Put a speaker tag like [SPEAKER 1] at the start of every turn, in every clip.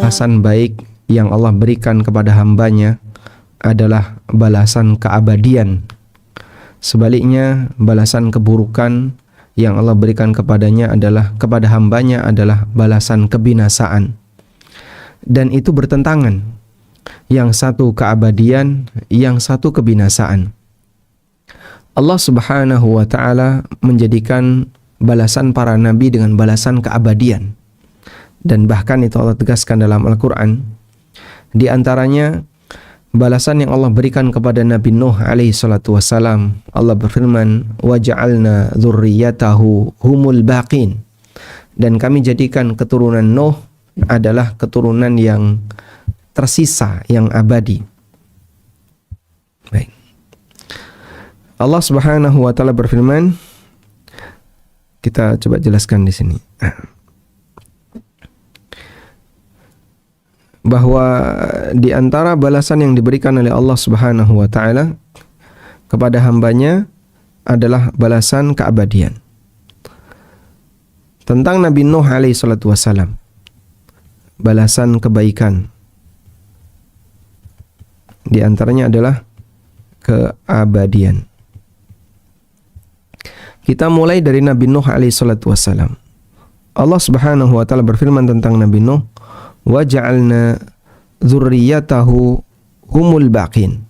[SPEAKER 1] Balasan baik yang Allah berikan kepada hambanya adalah balasan keabadian. Sebaliknya, balasan keburukan yang Allah berikan kepada hambanya adalah balasan kebinasaan. Dan itu bertentangan. Yang satu keabadian, yang satu kebinasaan. Allah Subhanahu wa ta'ala menjadikan balasan para nabi dengan balasan keabadian. Dan bahkan itu Allah tegaskan dalam Al-Quran. Di antaranya balasan yang Allah berikan kepada Nabi Nuh alaihi salatu wassalam. Allah berfirman, "Waja'alna dzurriyyatahu humul baqin." Dan kami jadikan keturunan Nuh adalah keturunan yang tersisa, yang abadi. Baik. Allah Subhanahu wa taala berfirman, kita coba jelaskan di sini. Bahwa di antara balasan yang diberikan oleh Allah Subhanahu wa taala kepada hambanya adalah balasan keabadian. Tentang Nabi Nuh alaihi salatu wassalam, balasan kebaikan di antaranya adalah keabadian. Kita mulai dari Nabi Nuh alaihi salatu wassalam. Allah Subhanahu wa taala berfirman tentang Nabi Nuh, "Waja'alna dzurriyyatahu humul baqin."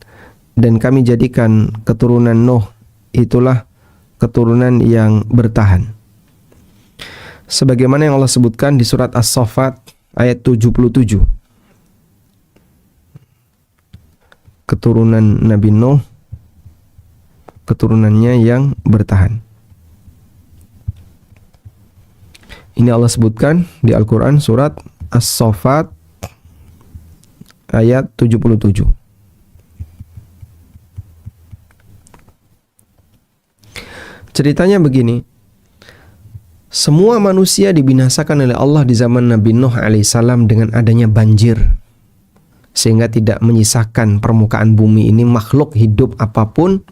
[SPEAKER 1] Dan kami jadikan keturunan Nuh itulah keturunan yang bertahan. Sebagaimana yang Allah sebutkan di surat As-Saffat ayat 77. Keturunan Nabi Nuh, keturunannya yang bertahan. Ini Allah sebutkan di Al-Quran surat As-Saffat ayat 77. Ceritanya begini. Semua manusia dibinasakan oleh Allah di zaman Nabi Nuh alaihissalam dengan adanya banjir. Sehingga tidak menyisakan permukaan bumi ini makhluk hidup apapun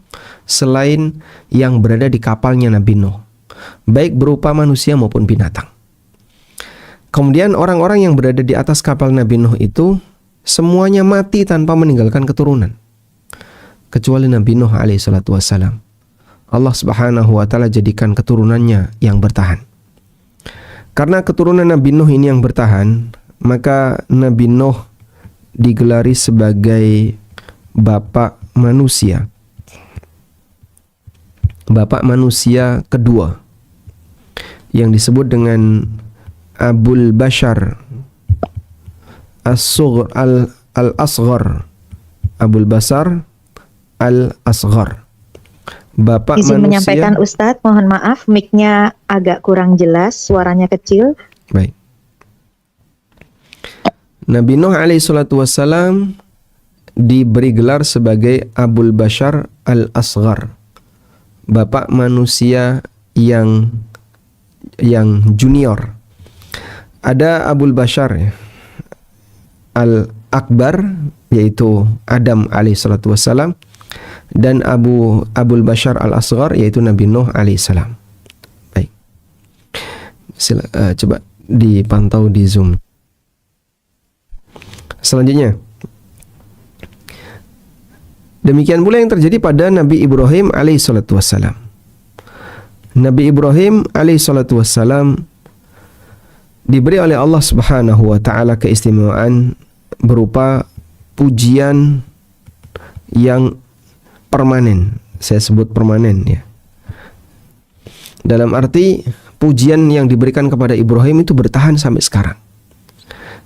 [SPEAKER 1] selain yang berada di kapalnya Nabi Nuh. Baik berupa manusia maupun binatang. Kemudian orang-orang yang berada di atas kapal Nabi Nuh itu semuanya mati tanpa meninggalkan keturunan. Kecuali Nabi Nuh alaihi salatu wassalam. Allah Subhanahu wa taala jadikan keturunannya yang bertahan. Karena keturunan Nabi Nuh ini yang bertahan, maka Nabi Nuh digelari sebagai bapak manusia. Bapak manusia kedua yang disebut dengan Abul Bashar Al-Asghar. Abul Bashar Al-Asghar. Bapak
[SPEAKER 2] Izin
[SPEAKER 1] manusia.
[SPEAKER 2] Menyampaikan Ustadz, mohon maaf mic-nya agak kurang jelas, suaranya kecil.
[SPEAKER 1] Baik. Nabi Nuh alaihi salatu wassalam diberi gelar sebagai Abul Bashar Al-Asghar. Bapak manusia yang junior. Ada Abul Bashar Al-Akbar, yaitu Adam alaihi salatu wassalam, dan Abul Bashar Al-Asghar, yaitu Nabi Nuh alaihi salam. Baik. Coba dipantau di Zoom. Selanjutnya, demikian pula yang terjadi pada Nabi Ibrahim alaihi salatu wassalam. Nabi Ibrahim alaihi salatu wassalam diberi oleh Allah Subhanahu wa taala keistimewaan berupa pujian yang permanen. Saya sebut permanen ya. Dalam arti pujian yang diberikan kepada Ibrahim itu bertahan sampai sekarang.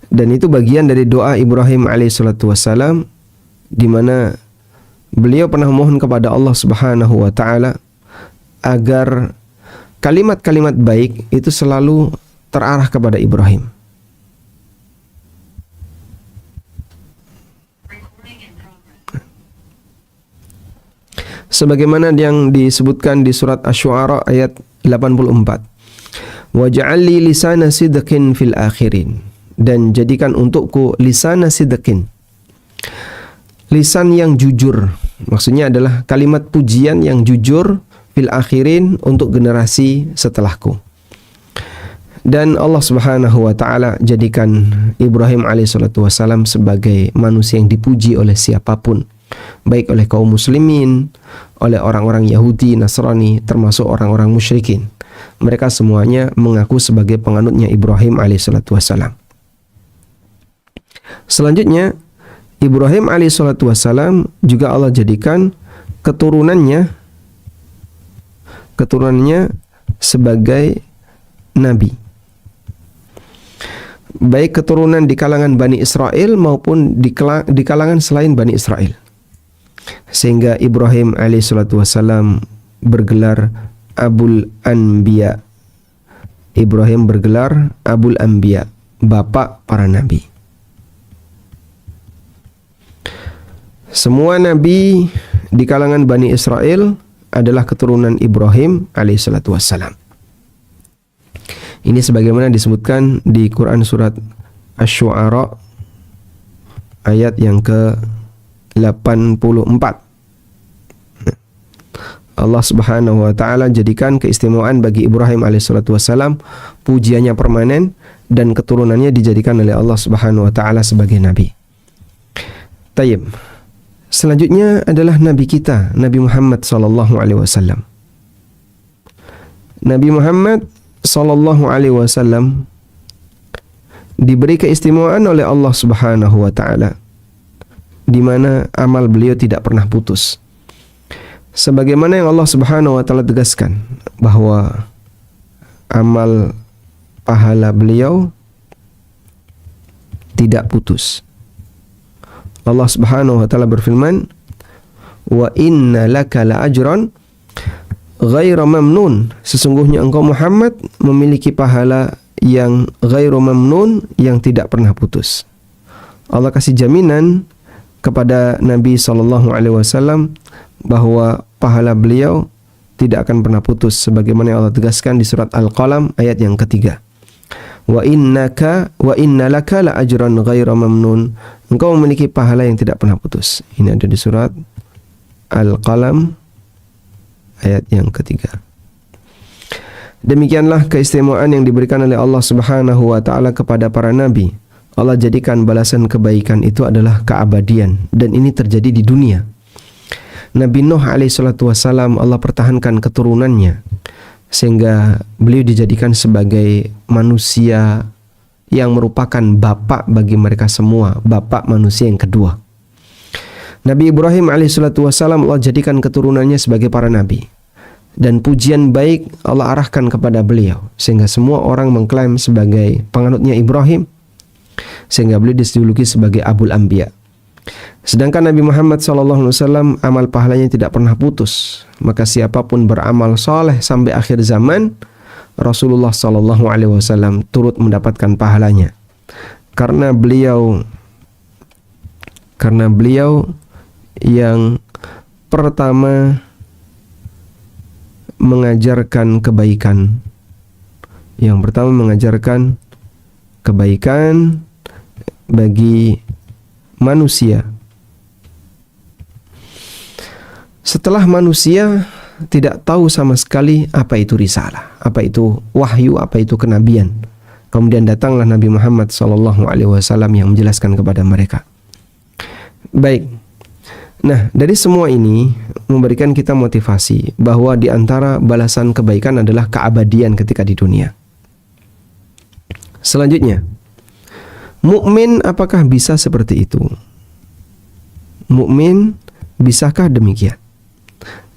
[SPEAKER 1] Dan itu bagian dari doa Ibrahim alaihissalatu wassalam, di mana beliau pernah mohon kepada Allah Subhanahu wa taala agar kalimat-kalimat baik itu selalu terarah kepada Ibrahim. Sebagaimana yang disebutkan di surat Asy-Syu'ara ayat 84. Waj'al li lisana sidqin fil akhirin. Dan jadikan untukku lisana sidqin. Lisan yang jujur. Maksudnya adalah kalimat pujian yang jujur fil akhirin, untuk generasi setelahku. Dan Allah Subhanahu wa taala jadikan Ibrahim alaihissalatu wassalam sebagai manusia yang dipuji oleh siapapun, baik oleh kaum muslimin, oleh orang-orang Yahudi, Nasrani, termasuk orang-orang musyrikin. Mereka semuanya mengaku sebagai penganutnya Ibrahim alaihissalatu wassalam. Selanjutnya, Ibrahim alaihissalatu wassalam juga Allah jadikan keturunannya sebagai nabi, baik keturunan di kalangan Bani Israel maupun di kalangan selain Bani Israel. Sehingga Ibrahim alaihissalatu wassalam bergelar Abul Anbiya. Ibrahim bergelar Abul Anbiya, bapak para nabi. Semua nabi di kalangan Bani Israel adalah keturunan Ibrahim alaihissalatu wassalam. Ini sebagaimana disebutkan di Quran surat Asy-Syu'ara ayat yang ke-84. Allah Subhanahu wa taala jadikan keistimewaan bagi Ibrahim alaihissalatu wassalam, pujiannya permanen, dan keturunannya dijadikan oleh Allah Subhanahu wa taala sebagai nabi. Tayyib. Selanjutnya adalah nabi kita, Nabi Muhammad sallallahu alaihi wasallam. Nabi Muhammad sallallahu alaihi wasallam diberi keistimewaan oleh Allah Subhanahu wa taala, di mana amal beliau tidak pernah putus. Sebagaimana yang Allah Subhanahu wa taala tegaskan bahwa amal pahala beliau tidak putus. Allah Subhanahu wa taala berfirman, "Wa inna laka la ajran ghaira mamnun." Sesungguhnya engkau Muhammad memiliki pahala yang ghairu mamnun, yang tidak pernah putus. Allah kasih jaminan kepada Nabi sallallahu alaihi wasallam bahwa pahala beliau tidak akan pernah putus, sebagaimana yang Allah tegaskan di surat Al-Qalam ayat yang ketiga. Wa inna laka la ajran ghaira mamnun. Engkau memiliki pahala yang tidak pernah putus. Ini ada di surat Al-Qalam ayat yang ketiga. Demikianlah keistimewaan yang diberikan oleh Allah Subhanahu wa taala kepada para nabi. Allah jadikan balasan kebaikan itu adalah keabadian, dan ini terjadi di dunia. Nabi Nuh alaihissalatu wassalam, Allah pertahankan keturunannya sehingga beliau dijadikan sebagai manusia yang merupakan bapak bagi mereka semua, bapak manusia yang kedua. Nabi Ibrahim alaihissalatu wassalam, Allah jadikan keturunannya sebagai para nabi, dan pujian baik Allah arahkan kepada beliau sehingga semua orang mengklaim sebagai penganutnya Ibrahim, sehingga beliau dijuluki sebagai Abul Anbiya. Sedangkan Nabi Muhammad SAW amal pahalanya tidak pernah putus. Maka siapapun beramal soleh sampai akhir zaman, Rasulullah SAW turut mendapatkan pahalanya. Karena beliau yang pertama mengajarkan kebaikan. Yang pertama mengajarkan kebaikan bagi manusia. Setelah manusia tidak tahu sama sekali apa itu risalah, apa itu wahyu, apa itu kenabian. Kemudian datanglah Nabi Muhammad SAW yang menjelaskan kepada mereka. Baik. Nah, dari semua ini memberikan kita motivasi bahwa di antara balasan kebaikan adalah keabadian ketika di dunia. Selanjutnya, mukmin apakah bisa seperti itu? Mukmin bisakah demikian?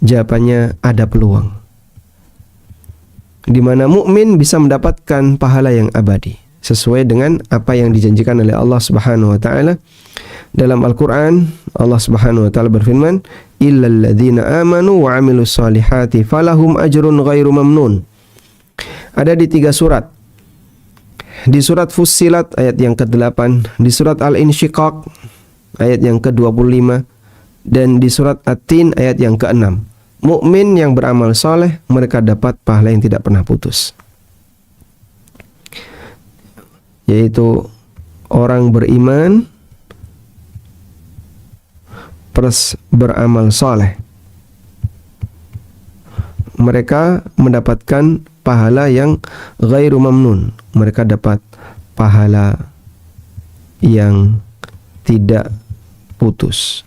[SPEAKER 1] Jawabannya ada peluang. Di mana mukmin bisa mendapatkan pahala yang abadi sesuai dengan apa yang dijanjikan oleh Allah Subhanahu wa taala dalam Al-Qur'an. Allah Subhanahu wa taala berfirman, "Illal ladzina amanu wa 'amilus solihati falahum ajrun ghairu mamnun." Ada di 3 surat. Di surat Fussilat ayat yang ke-8, di surat Al-Insyiqaq ayat yang ke-25, dan di surat At-Tin ayat yang ke-6. Mukmin yang beramal soleh, mereka dapat pahala yang tidak pernah putus, yaitu orang beriman plus beramal soleh. mereka mendapatkan pahala yang ghairu mamnun. Mereka dapat pahala yang tidak putus.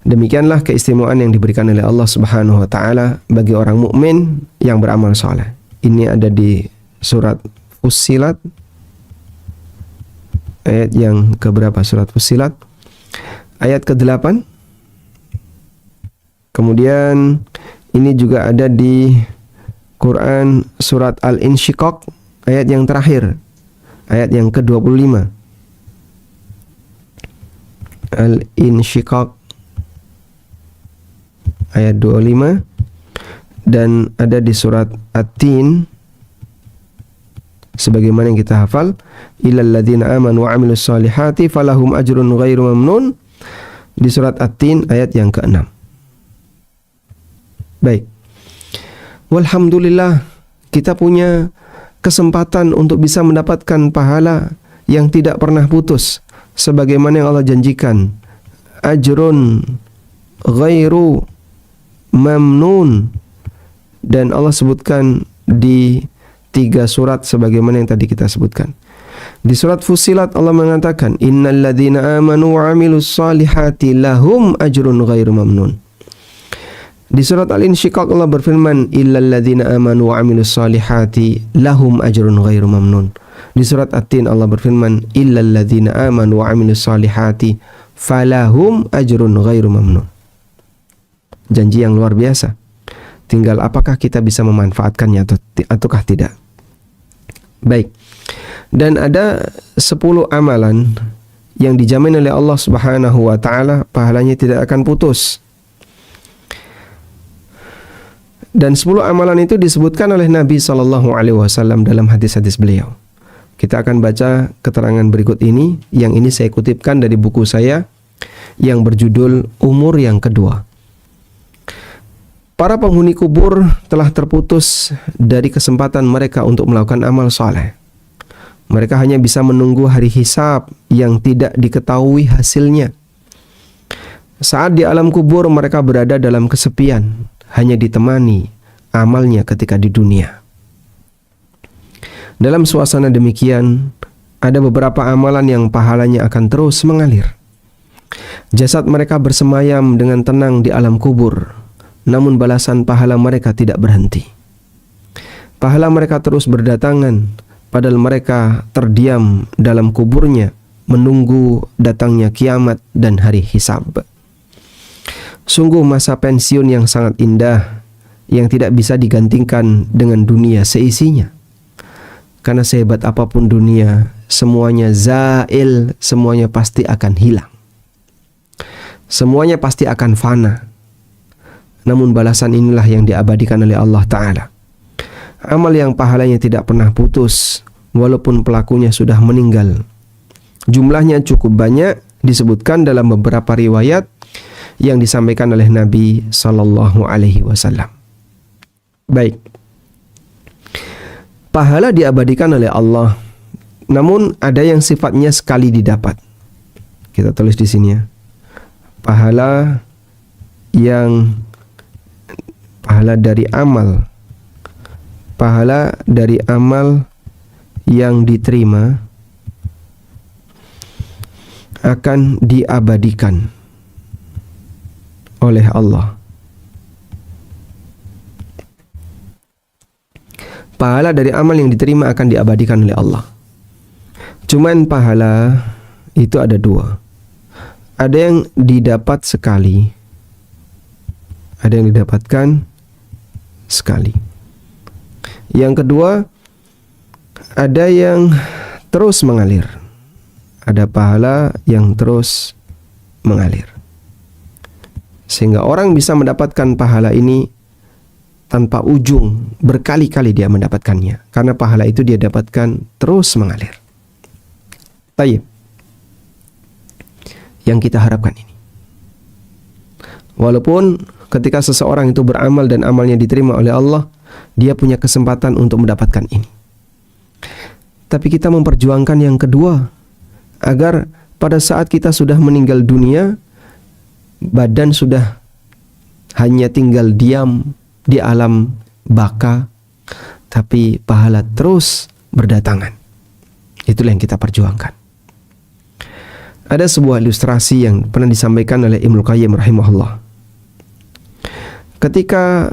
[SPEAKER 1] Demikianlah keistimewaan yang diberikan oleh Allah Subhanahu wa taala bagi orang mukmin yang beramal saleh. Ini ada di surat Fussilat ayat yang keberapa? Surat Fussilat ayat ke-8. Kemudian ini juga ada di Quran surat Al-Insyiqaq ayat yang terakhir, ayat yang ke-25. Al-Insyiqaq ayat 25, dan ada di surat At-Tin sebagaimana yang kita hafal, illal ladzina amanu wa 'amilus solihati falahum ajrun ghairu mamnun, di surat At-Tin ayat yang ke-6. Baik. Walhamdulillah, kita punya kesempatan untuk bisa mendapatkan pahala yang tidak pernah putus sebagaimana yang Allah janjikan. Ajrun ghairu mamnun, dan Allah sebutkan di 3 surat sebagaimana yang tadi kita sebutkan. Di surat Fussilat Allah mengatakan, innal ladzina amanu wa 'amilus solihati lahum ajrun ghairu mamnun. Di surat Al-Insyiqaq Allah berfirman, illal ladzina amanu wa 'amilus solihati lahum ajrun ghairu mamnun. Di surat At-Tin Allah berfirman, illal ladzina amanu wa 'amilus solihati falahum ajrun ghairu mamnun. Janji yang luar biasa. Tinggal apakah kita bisa memanfaatkannya ataukah tidak. Baik. Dan ada 10 amalan yang dijamin oleh Allah Subhanahu wa taala pahalanya tidak akan putus. Dan 10 amalan itu disebutkan oleh Nabi sallallahu alaihi wasallam dalam hadis-hadis beliau. Kita akan baca keterangan berikut ini, yang ini saya kutipkan dari buku saya yang berjudul Umur yang Kedua. Para penghuni kubur telah terputus dari kesempatan mereka untuk melakukan amal saleh. Mereka hanya bisa menunggu hari hisab yang tidak diketahui hasilnya. Saat di alam kubur mereka berada dalam kesepian, hanya ditemani amalnya ketika di dunia. Dalam suasana demikian, ada beberapa amalan yang pahalanya akan terus mengalir. Jasad mereka bersemayam dengan tenang di alam kubur, namun balasan pahala mereka tidak berhenti. Pahala mereka terus berdatangan, padahal mereka terdiam dalam kuburnya, menunggu datangnya kiamat dan hari hisab. Sungguh masa pensiun yang sangat indah, yang tidak bisa digantikan dengan dunia seisinya. Karena sehebat apapun dunia, semuanya zail, semuanya pasti akan hilang. Semuanya pasti akan fana. Namun balasan inilah yang diabadikan oleh Allah Ta'ala. Amal yang pahalanya tidak pernah putus, walaupun pelakunya sudah meninggal. Jumlahnya cukup banyak, disebutkan dalam beberapa riwayat yang disampaikan oleh Nabi Sallallahu Alaihi Wasallam. Baik. Pahala diabadikan oleh Allah, namun ada yang sifatnya sekali didapat. Kita tulis di sini ya. Pahala dari amal yang diterima akan diabadikan oleh Allah. Pahala dari amal yang diterima akan diabadikan oleh Allah. Cuman pahala itu ada 2. Ada yang didapat sekali, ada yang didapatkan sekali. Yang kedua, ada yang terus mengalir. Ada pahala yang terus mengalir. Sehingga orang bisa mendapatkan pahala ini tanpa ujung, berkali-kali dia mendapatkannya. Karena pahala itu dia dapatkan terus mengalir. Baik. Yang kita harapkan ini. Walaupun ketika seseorang itu beramal dan amalnya diterima oleh Allah, dia punya kesempatan untuk mendapatkan ini. Tapi kita memperjuangkan yang kedua, agar pada saat kita sudah meninggal dunia, badan sudah hanya tinggal diam di alam baka, tapi pahala terus berdatangan. Itulah yang kita perjuangkan. Ada sebuah ilustrasi yang pernah disampaikan oleh Ibnu Qayyim rahimahullah. Ketika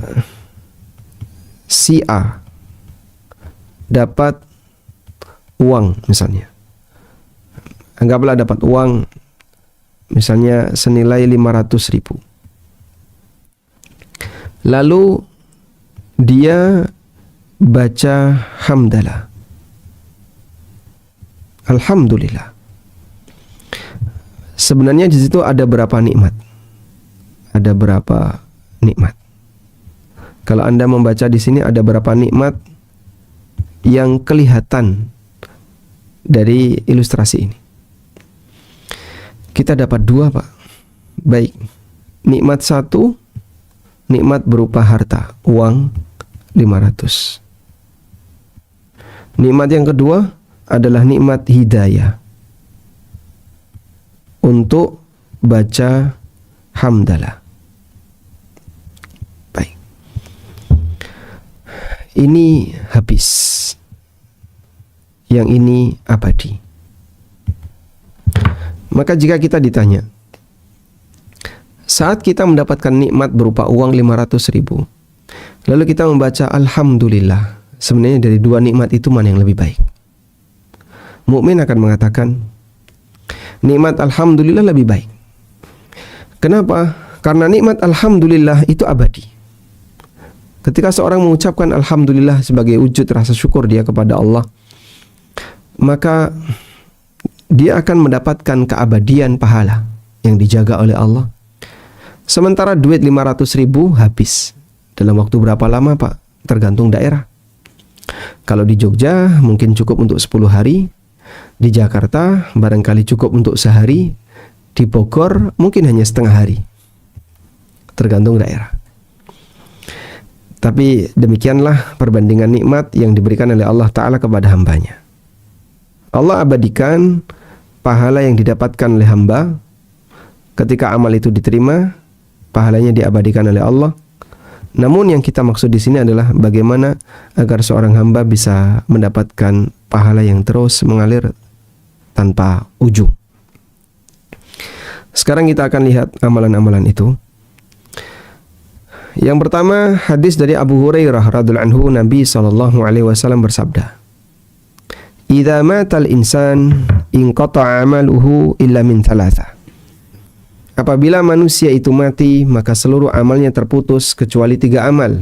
[SPEAKER 1] si A dapat uang misalnya, anggaplah dapat uang misalnya senilai 500.000. Lalu dia baca hamdalah, alhamdulillah. Sebenarnya di situ ada berapa nikmat? Ada berapa nikmat? Kalau Anda membaca di sini ada berapa nikmat yang kelihatan dari ilustrasi ini? Kita dapat 2, Pak. Baik. Nikmat 1, nikmat berupa harta, uang 500. Nikmat yang kedua adalah nikmat hidayah untuk baca hamdalah. Baik. Ini habis. Yang ini abadi. Maka jika kita ditanya, saat kita mendapatkan nikmat berupa uang 500.000, lalu kita membaca alhamdulillah, sebenarnya dari 2 nikmat itu mana yang lebih baik? Mukmin akan mengatakan nikmat alhamdulillah lebih baik. Kenapa? Karena nikmat alhamdulillah itu abadi. Ketika seorang mengucapkan alhamdulillah sebagai wujud rasa syukur dia kepada Allah, maka dia akan mendapatkan keabadian pahala yang dijaga oleh Allah. Sementara duit 500.000 habis dalam waktu berapa lama, Pak? Tergantung daerah. Kalau di Jogja mungkin cukup untuk 10 hari, di Jakarta barangkali cukup untuk sehari, di Bogor mungkin hanya setengah hari. Tergantung daerah. Tapi demikianlah perbandingan nikmat yang diberikan oleh Allah Ta'ala kepada hambanya. Allah abadikan pahala yang didapatkan oleh hamba. Ketika amal itu diterima, pahalanya diabadikan oleh Allah. Namun yang kita maksud di sini adalah bagaimana agar seorang hamba bisa mendapatkan pahala yang terus mengalir tanpa ujung. Sekarang kita akan lihat amalan-amalan itu. Yang pertama, hadis dari Abu Hurairah radhiyallahu anhu, Nabi SAW bersabda, "Idza matal insan inqata'a amaluhu illa min thalatha." Apabila manusia itu mati, maka seluruh amalnya terputus kecuali 3 amal.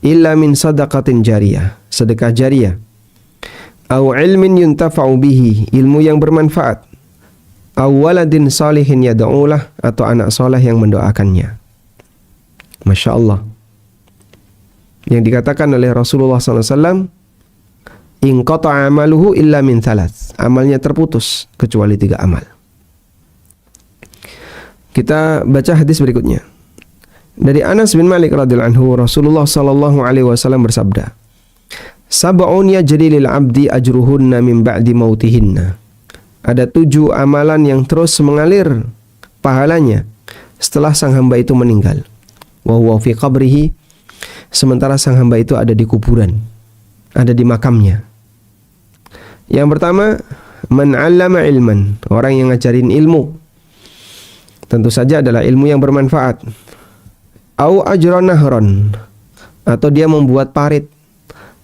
[SPEAKER 1] Illa min sadaqatin jariyah, sedekah jariyah. Au ilmin yuntafa'u bihi, ilmu yang bermanfaat. Au waladin salihin yad'ulah, atau anak soleh yang mendoakannya. Masya Allah. Yang dikatakan oleh Rasulullah SAW, inqata'a amaluhu illa min thalath, amalnya terputus kecuali 3 amal. Kita baca hadis berikutnya. Dari Anas bin Malik radhiyallahu anhu, Rasulullah sallallahu alaihi wasallam bersabda, "Sab'un yajri lil 'abdi ajruhunna min ba'di mautihinna." Ada 7 amalan yang terus mengalir pahalanya setelah sang hamba itu meninggal. Wa huwa fi qabrihi, sementara sang hamba itu ada di kuburan, ada di makamnya. Yang pertama, man 'allama ilman, orang yang ngajarin ilmu. Tentu saja adalah ilmu yang bermanfaat. Au ajra nahron, atau dia membuat parit,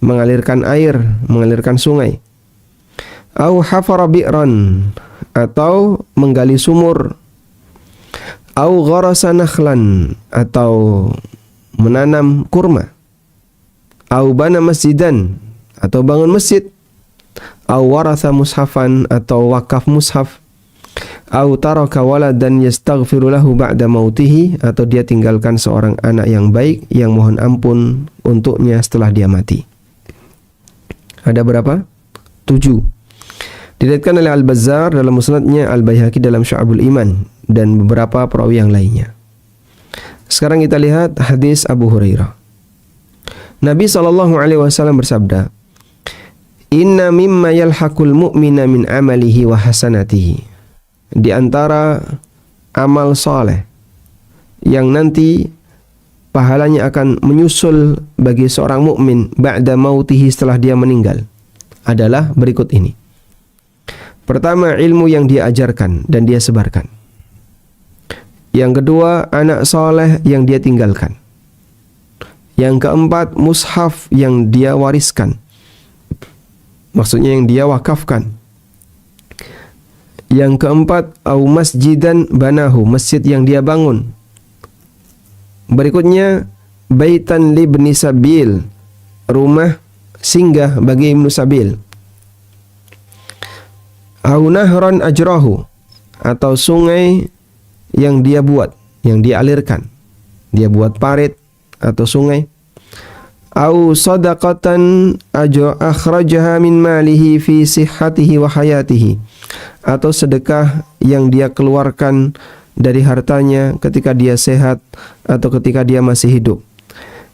[SPEAKER 1] mengalirkan air, mengalirkan sungai. Au hafara bi'ran, atau menggali sumur. Au gharasa nakhlan, atau menanam kurma. Au bana masjidan, atau bangun masjid. Au waratha mushafan, atau wakaf mushaf. Au taraka waladan yastaghfiru lahu ba'da mautihi, atau dia tinggalkan seorang anak yang baik yang mohon ampun untuknya setelah dia mati. Ada berapa? 7. Diriwayatkan oleh Al-Bazzar dalam musnadnya, Al-Baihaqi dalam Syu'abul Iman, dan beberapa perawi yang lainnya. Sekarang kita lihat hadis Abu Hurairah. Nabi SAW bersabda, "Inna mimma yalhaqul mu'mina min amalihi wa hasanatihi." Di antara amal soleh yang nanti pahalanya akan menyusul bagi seorang mukmin ba'da mautihi, setelah dia meninggal, adalah berikut ini. Pertama, ilmu yang dia ajarkan dan dia sebarkan. Yang kedua, anak soleh yang dia tinggalkan. Yang keempat, mushaf yang dia wariskan, maksudnya yang dia wakafkan. Yang keempat, au masjidan banahu, masjid yang dia bangun. Berikutnya, baitan libni sabil, rumah singgah bagi ibnu sabil. Au nahran ajrahu, atau sungai yang dia buat, yang dia alirkan. Dia buat parit atau sungai. Au sadaqatan akhrajaha min malihi fi sihhatihi wa hayatihi, atau sedekah yang dia keluarkan dari hartanya ketika dia sehat atau ketika dia masih hidup.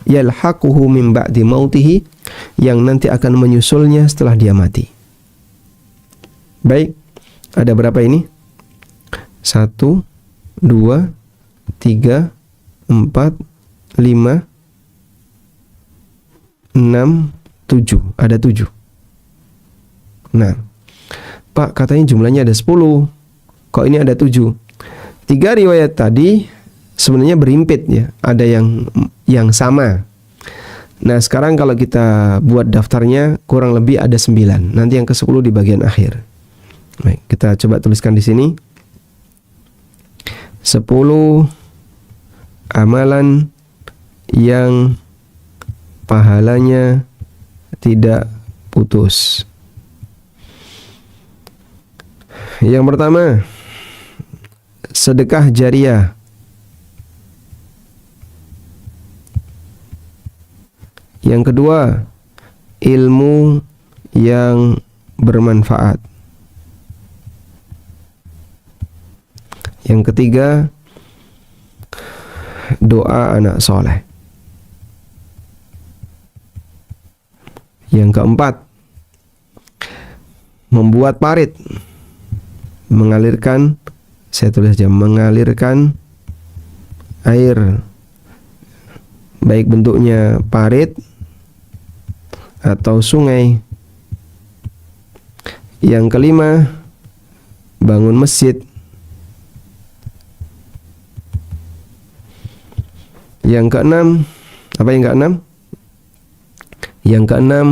[SPEAKER 1] Yalhaquhu min ba'di mautihi, yang nanti akan menyusulnya setelah dia mati. Baik, ada berapa ini? 1, 2, 3, 4, 5, 6, 7. Ada 7. Nah, Pak, katanya jumlahnya ada 10. Kok ini ada 7? 3 riwayat tadi sebenarnya berimpit ya. Ada yang sama. Nah, sekarang kalau kita buat daftarnya kurang lebih ada 9. Nanti yang ke-10 di bagian akhir. Baik, kita coba tuliskan di sini. 10 amalan yang pahalanya tidak putus. Yang pertama, sedekah jariah. Yang kedua, ilmu yang bermanfaat. Yang ketiga, doa anak soleh. Yang keempat, membuat parit, mengalirkan, saya tulis aja, mengalirkan air, baik bentuknya parit atau sungai. Yang kelima, bangun masjid. Yang keenam, apa yang keenam? Yang keenam,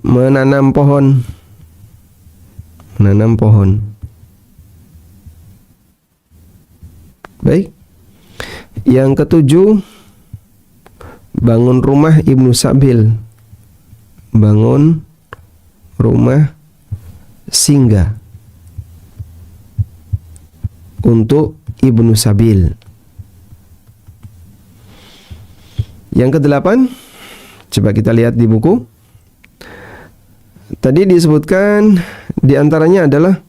[SPEAKER 1] menanam pohon. Menanam pohon. Baik. Yang ketujuh, bangun rumah ibnu sabil. Bangun rumah singgah untuk ibnu sabil. Yang kedelapan, coba kita lihat di buku. Tadi disebutkan diantaranya adalah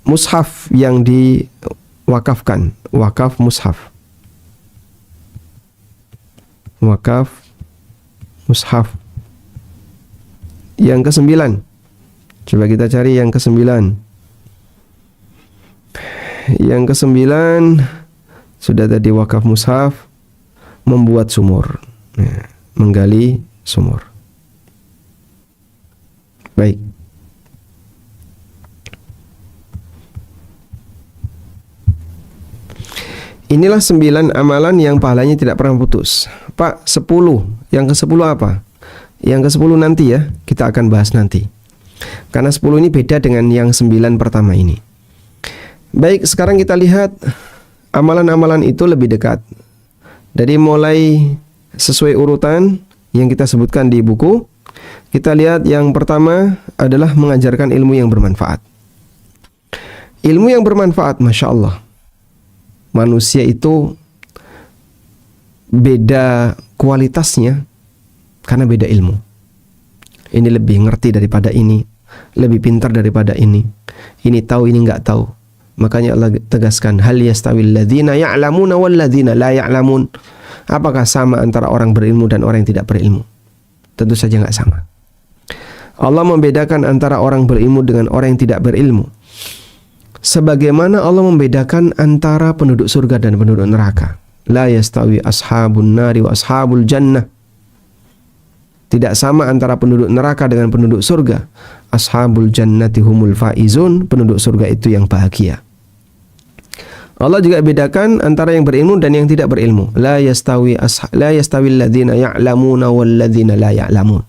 [SPEAKER 1] mushaf yang diwakafkan, wakaf mushaf. Wakaf mushaf. Yang ke-9, coba kita cari yang ke-9. Yang ke-9 sudah tadi wakaf mushaf, membuat sumur, ya, menggali sumur. Baik. Inilah 9 amalan yang pahalanya tidak pernah putus. Pak, 10. Yang ke-10 apa? Yang ke-10 nanti ya, kita akan bahas nanti. Karena 10 ini beda dengan yang 9 pertama ini. Baik, sekarang kita lihat amalan-amalan itu lebih dekat. Dari mulai sesuai urutan yang kita sebutkan di buku, kita lihat yang pertama adalah mengajarkan ilmu yang bermanfaat. Ilmu yang bermanfaat, Masya Allah. Manusia itu beda kualitasnya karena beda ilmu. Ini lebih ngerti daripada ini, lebih pintar daripada ini. Ini tahu, ini nggak tahu. Makanya Allah tegaskan, hal yastawil ladzina ya'lamuna wal ladzina la ya'lamun. Apakah sama antara orang berilmu dan orang yang tidak berilmu? Tentu saja nggak sama. Allah membedakan antara orang berilmu dengan orang yang tidak berilmu. sebagaimana Allah membedakan antara penduduk surga dan penduduk neraka. La yastawi ashabun nari wa ashabul jannah. Tidak sama antara penduduk neraka dengan penduduk surga. Ashabul jannati humul faizun, penduduk surga itu yang bahagia. Allah juga bedakan antara yang berilmu dan yang tidak berilmu. La yastawi alladhina ya'lamuna wal ladzina la ya'lamun.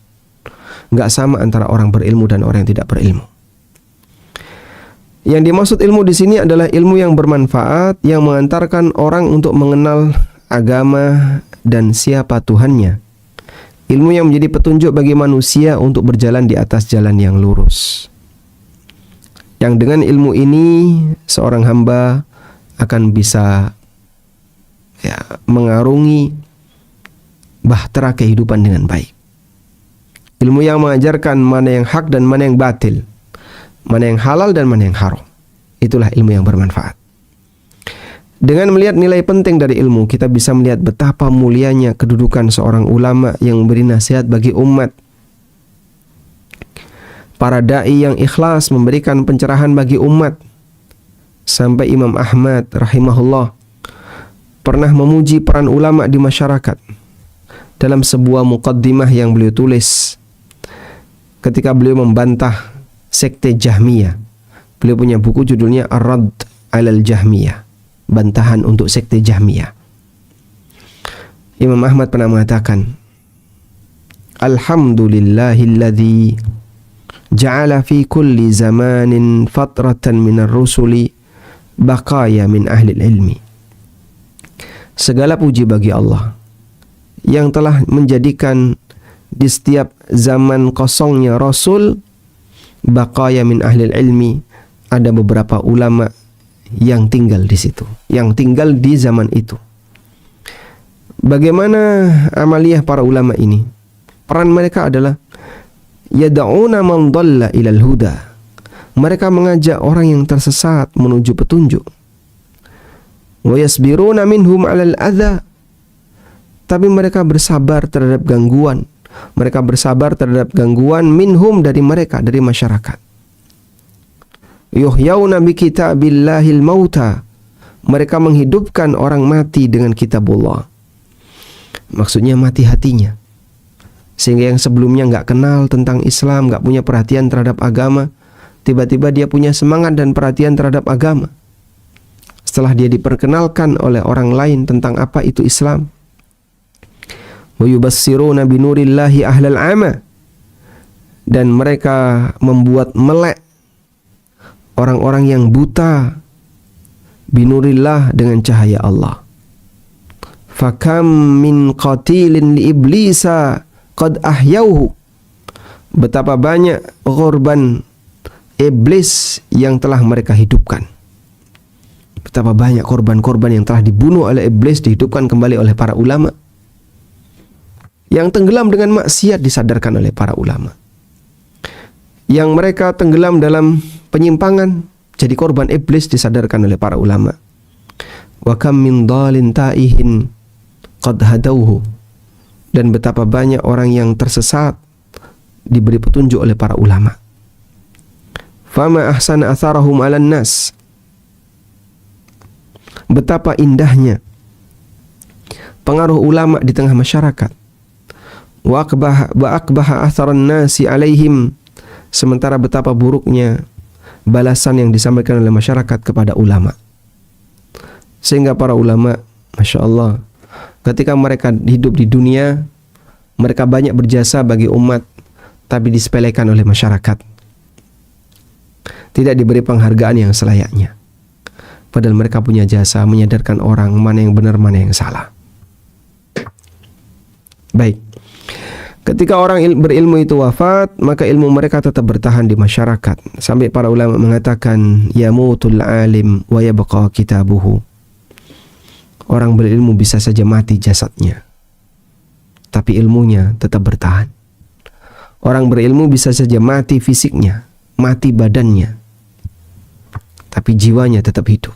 [SPEAKER 1] Enggak sama antara orang berilmu dan orang yang tidak berilmu. Yang dimaksud ilmu di sini adalah ilmu yang bermanfaat, yang mengantarkan orang untuk mengenal agama dan siapa Tuhannya. Ilmu yang menjadi petunjuk bagi manusia untuk berjalan di atas jalan yang lurus. Yang dengan ilmu ini seorang hamba akan bisa mengarungi bahtera kehidupan dengan baik. Ilmu yang mengajarkan mana yang hak dan mana yang batil, mana yang halal dan mana yang haram. Itulah ilmu yang bermanfaat. Dengan melihat nilai penting dari ilmu, kita bisa melihat betapa mulianya kedudukan seorang ulama yang memberi nasihat bagi umat. Para da'i yang ikhlas memberikan pencerahan bagi umat. Sampai Imam Ahmad rahimahullah pernah memuji peran ulama di masyarakat dalam sebuah muqaddimah yang beliau tulis ketika beliau membantah sekte Jahmiyah. Beliau punya buku judulnya Ar-Radd 'alal Jahmiyah, bantahan untuk sekte Jahmiyah. Imam Ahmad pernah mengatakan, Alhamdulillahilladzi ja'ala fi kulli zamanin fatratan minar rusuli baqaya min ahli ilmi. Segala puji bagi Allah yang telah menjadikan di setiap zaman kosongnya Rasul, baqaya min ahli ilmi, ada beberapa ulama yang tinggal di situ, yang tinggal di zaman itu. Bagaimana amaliyah para ulama ini? Peran mereka adalah yad'una man dhalla ilal huda. Mereka mengajak orang yang tersesat menuju petunjuk. Wa yasbiruna minhum 'alal adza. Tapi mereka bersabar terhadap gangguan. Mereka bersabar terhadap gangguan minhum, dari mereka, dari masyarakat. Yuhyauna bi kitabillahil mauta. Mereka menghidupkan orang mati dengan kitabullah. Maksudnya mati hatinya. Sehingga yang sebelumnya nggak kenal tentang Islam, nggak punya perhatian terhadap agama, tiba-tiba dia punya semangat dan perhatian terhadap agama. Setelah dia diperkenalkan oleh orang lain tentang apa itu Islam. Wa yubassiruna binurillahi ahlal ama. Dan mereka membuat melek orang-orang yang buta binurillah, dengan cahaya Allah. Fakam min qatilin li iblisa qad ahyauhu. Betapa banyak korban iblis yang telah mereka hidupkan. Betapa banyak korban-korban yang telah dibunuh oleh iblis dihidupkan kembali oleh para ulama. Yang tenggelam dengan maksiat disadarkan oleh para ulama. Yang mereka tenggelam dalam penyimpangan jadi korban iblis disadarkan oleh para ulama. Wa kam min dhalin taihin qad hadauhu. Dan betapa banyak orang yang tersesat diberi petunjuk oleh para ulama. Fama ahsana atharahum 'alan nas. Betapa indahnya pengaruh ulama di tengah masyarakat. Wa akbaha atharan nasi 'alaihim. Sementara betapa buruknya balasan yang disampaikan oleh masyarakat kepada ulama. Sehingga para ulama, Masya Allah, ketika mereka hidup di dunia, mereka banyak berjasa bagi umat, tapi disepelekan oleh masyarakat. Tidak diberi penghargaan yang selayaknya. Padahal mereka punya jasa menyadarkan orang mana yang benar, mana yang salah. Baik. Ketika orang berilmu itu wafat, maka ilmu mereka tetap bertahan di masyarakat. Sampai para ulama mengatakan, yamutul alim wa yabqa kitabuhu. Orang berilmu bisa saja mati jasadnya, tapi ilmunya tetap bertahan. Orang berilmu bisa saja mati fisiknya, mati badannya, tapi jiwanya tetap hidup.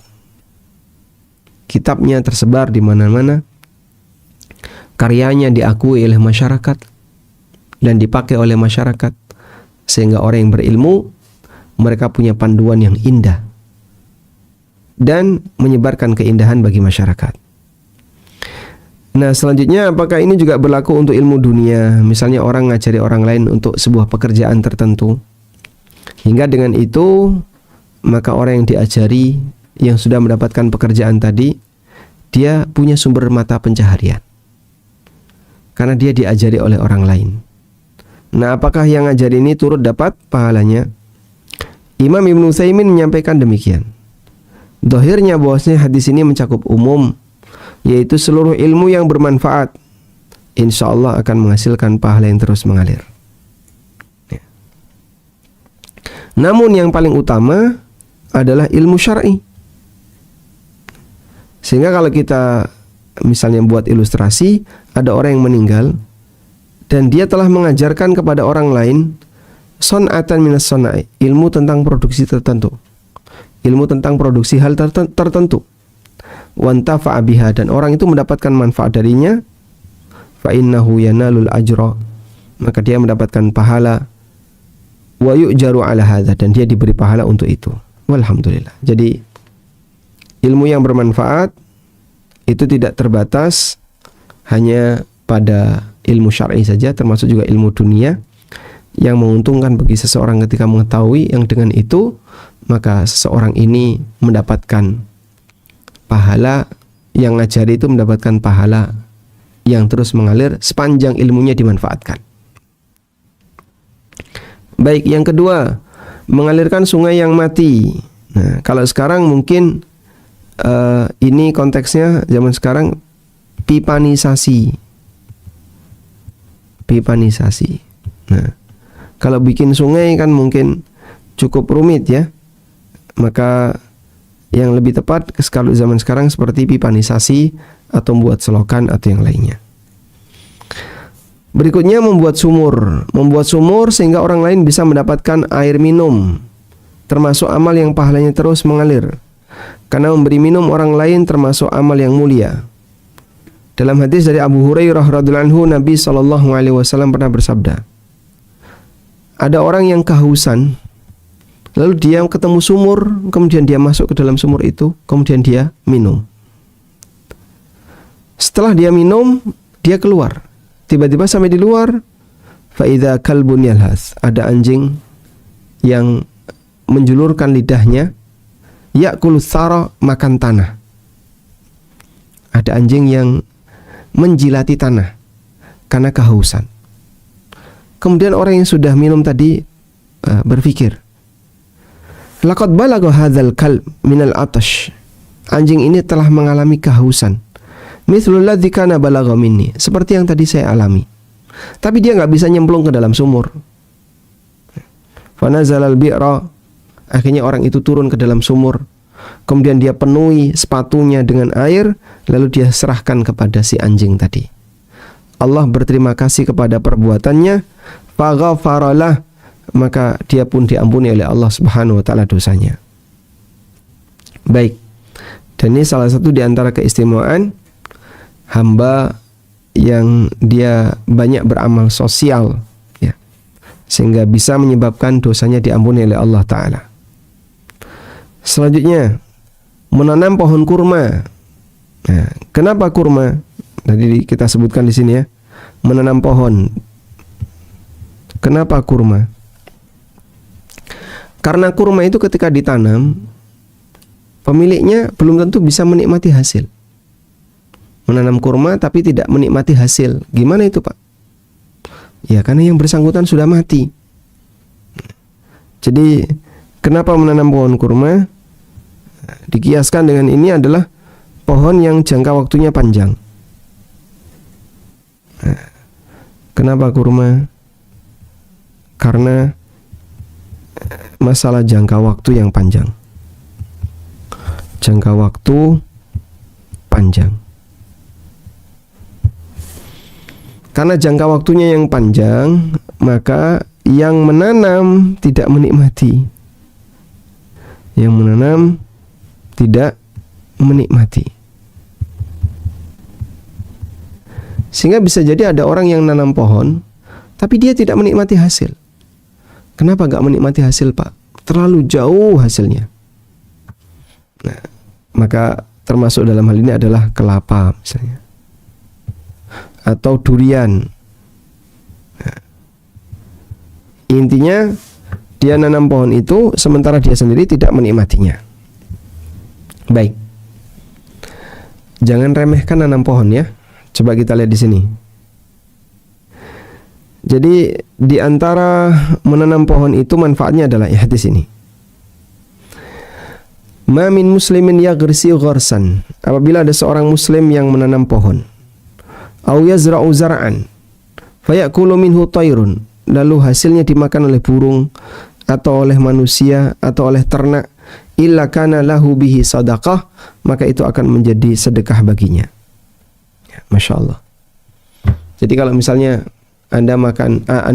[SPEAKER 1] Kitabnya tersebar di mana-mana, karyanya diakui oleh masyarakat dan dipakai oleh masyarakat, sehingga orang yang berilmu mereka punya panduan yang indah dan menyebarkan keindahan bagi masyarakat. Nah, selanjutnya apakah ini juga berlaku untuk ilmu dunia? Misalnya orang ngajari orang lain untuk sebuah pekerjaan tertentu, hingga dengan itu maka orang yang diajari, yang sudah mendapatkan pekerjaan tadi, dia punya sumber mata pencaharian karena dia diajari oleh orang lain. Nah, apakah yang ngajari ini turut dapat pahalanya? Imam Ibnu Utsaimin menyampaikan demikian. Zahirnya bahwasanya hadis ini mencakup umum, yaitu seluruh ilmu yang bermanfaat insya Allah akan menghasilkan pahala yang terus mengalir. Ya. Namun yang paling utama adalah ilmu syar'i. Sehingga kalau kita misalnya buat ilustrasi, ada orang yang meninggal dan dia telah mengajarkan kepada orang lain son'atan minas sonai, ilmu tentang produksi tertentu, ilmu tentang produksi hal tertentu, wantafa'a biha, dan orang itu mendapatkan manfaat darinya, fa innahu yanalul ajra, maka dia mendapatkan pahala, wa yu'jaru ala hadza, dan dia diberi pahala untuk itu. Walhamdulillah. Jadi ilmu yang bermanfaat itu tidak terbatas hanya pada ilmu syar'i saja, termasuk juga ilmu dunia yang menguntungkan bagi seseorang ketika mengetahui, yang dengan itu maka seseorang ini mendapatkan pahala, yang ngajari itu mendapatkan pahala yang terus mengalir sepanjang ilmunya dimanfaatkan. Baik, yang kedua, mengalirkan sungai yang mati. Nah, kalau sekarang mungkin ini konteksnya zaman sekarang pipanisasi. Nah, kalau bikin sungai kan mungkin cukup rumit ya. Maka yang lebih tepat kalau zaman sekarang seperti pipanisasi atau membuat selokan atau yang lainnya. Berikutnya membuat sumur. Membuat sumur sehingga orang lain bisa mendapatkan air minum, termasuk amal yang pahalanya terus mengalir. Karena memberi minum orang lain termasuk amal yang mulia. Dalam hadis dari Abu Hurairah radhiyallahu anhu, Nabi SAW pernah bersabda, ada orang yang kehausan, lalu dia ketemu sumur, kemudian dia masuk ke dalam sumur itu, kemudian dia minum. Setelah dia minum, dia keluar. Tiba-tiba sampai di luar, fa idza kalbun yalhas, ada anjing yang menjulurkan lidahnya, ya'kulu tsara, makan tanah. Ada anjing yang menjilati tanah karena kehausan. Kemudian orang yang sudah minum tadi berpikir, laqad balagha hadzal kalb minal atash, anjing ini telah mengalami kehausan, mithlul ladzi kana balagha minni, seperti yang tadi saya alami. Tapi dia nggak bisa nyemplung ke dalam sumur. Fanazalal bi'ra, akhirnya orang itu turun ke dalam sumur. Kemudian dia penuhi sepatunya dengan air, lalu dia serahkan kepada si anjing tadi. Allah berterima kasih kepada perbuatannya, faghafaralah, maka dia pun diampuni oleh Allah Subhanahu wa taala dosanya. Baik. Dan ini salah satu di antara keistimewaan hamba yang dia banyak beramal sosial ya, sehingga bisa menyebabkan dosanya diampuni oleh Allah taala. Selanjutnya, menanam pohon kurma. Nah, kenapa kurma? Tadi kita sebutkan di sini ya, menanam pohon. Kenapa kurma? Karena kurma itu ketika ditanam, pemiliknya belum tentu bisa menikmati hasil. Menanam kurma tapi tidak menikmati hasil. Gimana itu, Pak? Ya, karena yang bersangkutan sudah mati. Jadi, kenapa menanam pohon kurma? Dikiaskan dengan ini adalah pohon yang jangka waktunya panjang. Nah, kenapa kurma? Karena masalah jangka waktu yang panjang. Jangka waktu panjang. Karena jangka waktunya yang panjang, maka yang menanam tidak menikmati. Yang menanam tidak menikmati. Sehingga bisa jadi ada orang yang nanam pohon, tapi dia tidak menikmati hasil. Kenapa gak menikmati hasil, Pak? Terlalu jauh hasilnya. Nah, maka termasuk dalam hal ini adalah kelapa misalnya, atau durian. Intinya dia nanam pohon itu sementara dia sendiri tidak menikmatinya. Baik. Jangan remehkan nanam pohon ya. Coba kita lihat di sini. Jadi di antara menanam pohon itu manfaatnya adalah hadis ini. Ma min muslimin yaghrisu gharsan. Apabila ada seorang muslim yang menanam pohon, au yazra'u zar'an, fayakulu minhu tayrun, lalu hasilnya dimakan oleh burung atau oleh manusia atau oleh ternak, illa kana lahu bihi sadaqah, maka itu akan menjadi sedekah baginya. Masya Allah. Jadi kalau misalnya Anda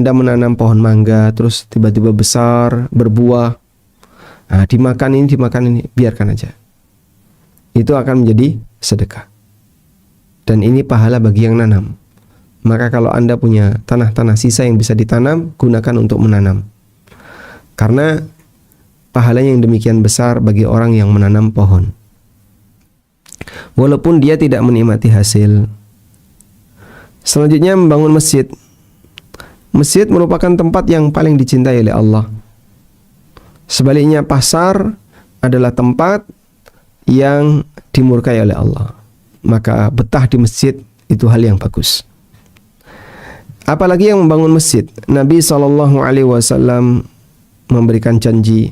[SPEAKER 1] menanam pohon mangga terus tiba-tiba besar berbuah, dimakan ini, biarkan aja. Itu akan menjadi sedekah. Dan ini pahala bagi yang nanam. Maka kalau Anda punya tanah-tanah sisa yang bisa ditanam, gunakan untuk menanam. Karena pahalanya yang demikian besar bagi orang yang menanam pohon. Walaupun dia tidak menikmati hasil. Selanjutnya membangun masjid. Masjid merupakan tempat yang paling dicintai oleh Allah. Sebaliknya pasar adalah tempat yang dimurkai oleh Allah. Maka betah di masjid itu hal yang bagus. Apalagi yang membangun masjid. Nabi SAW memberikan janji,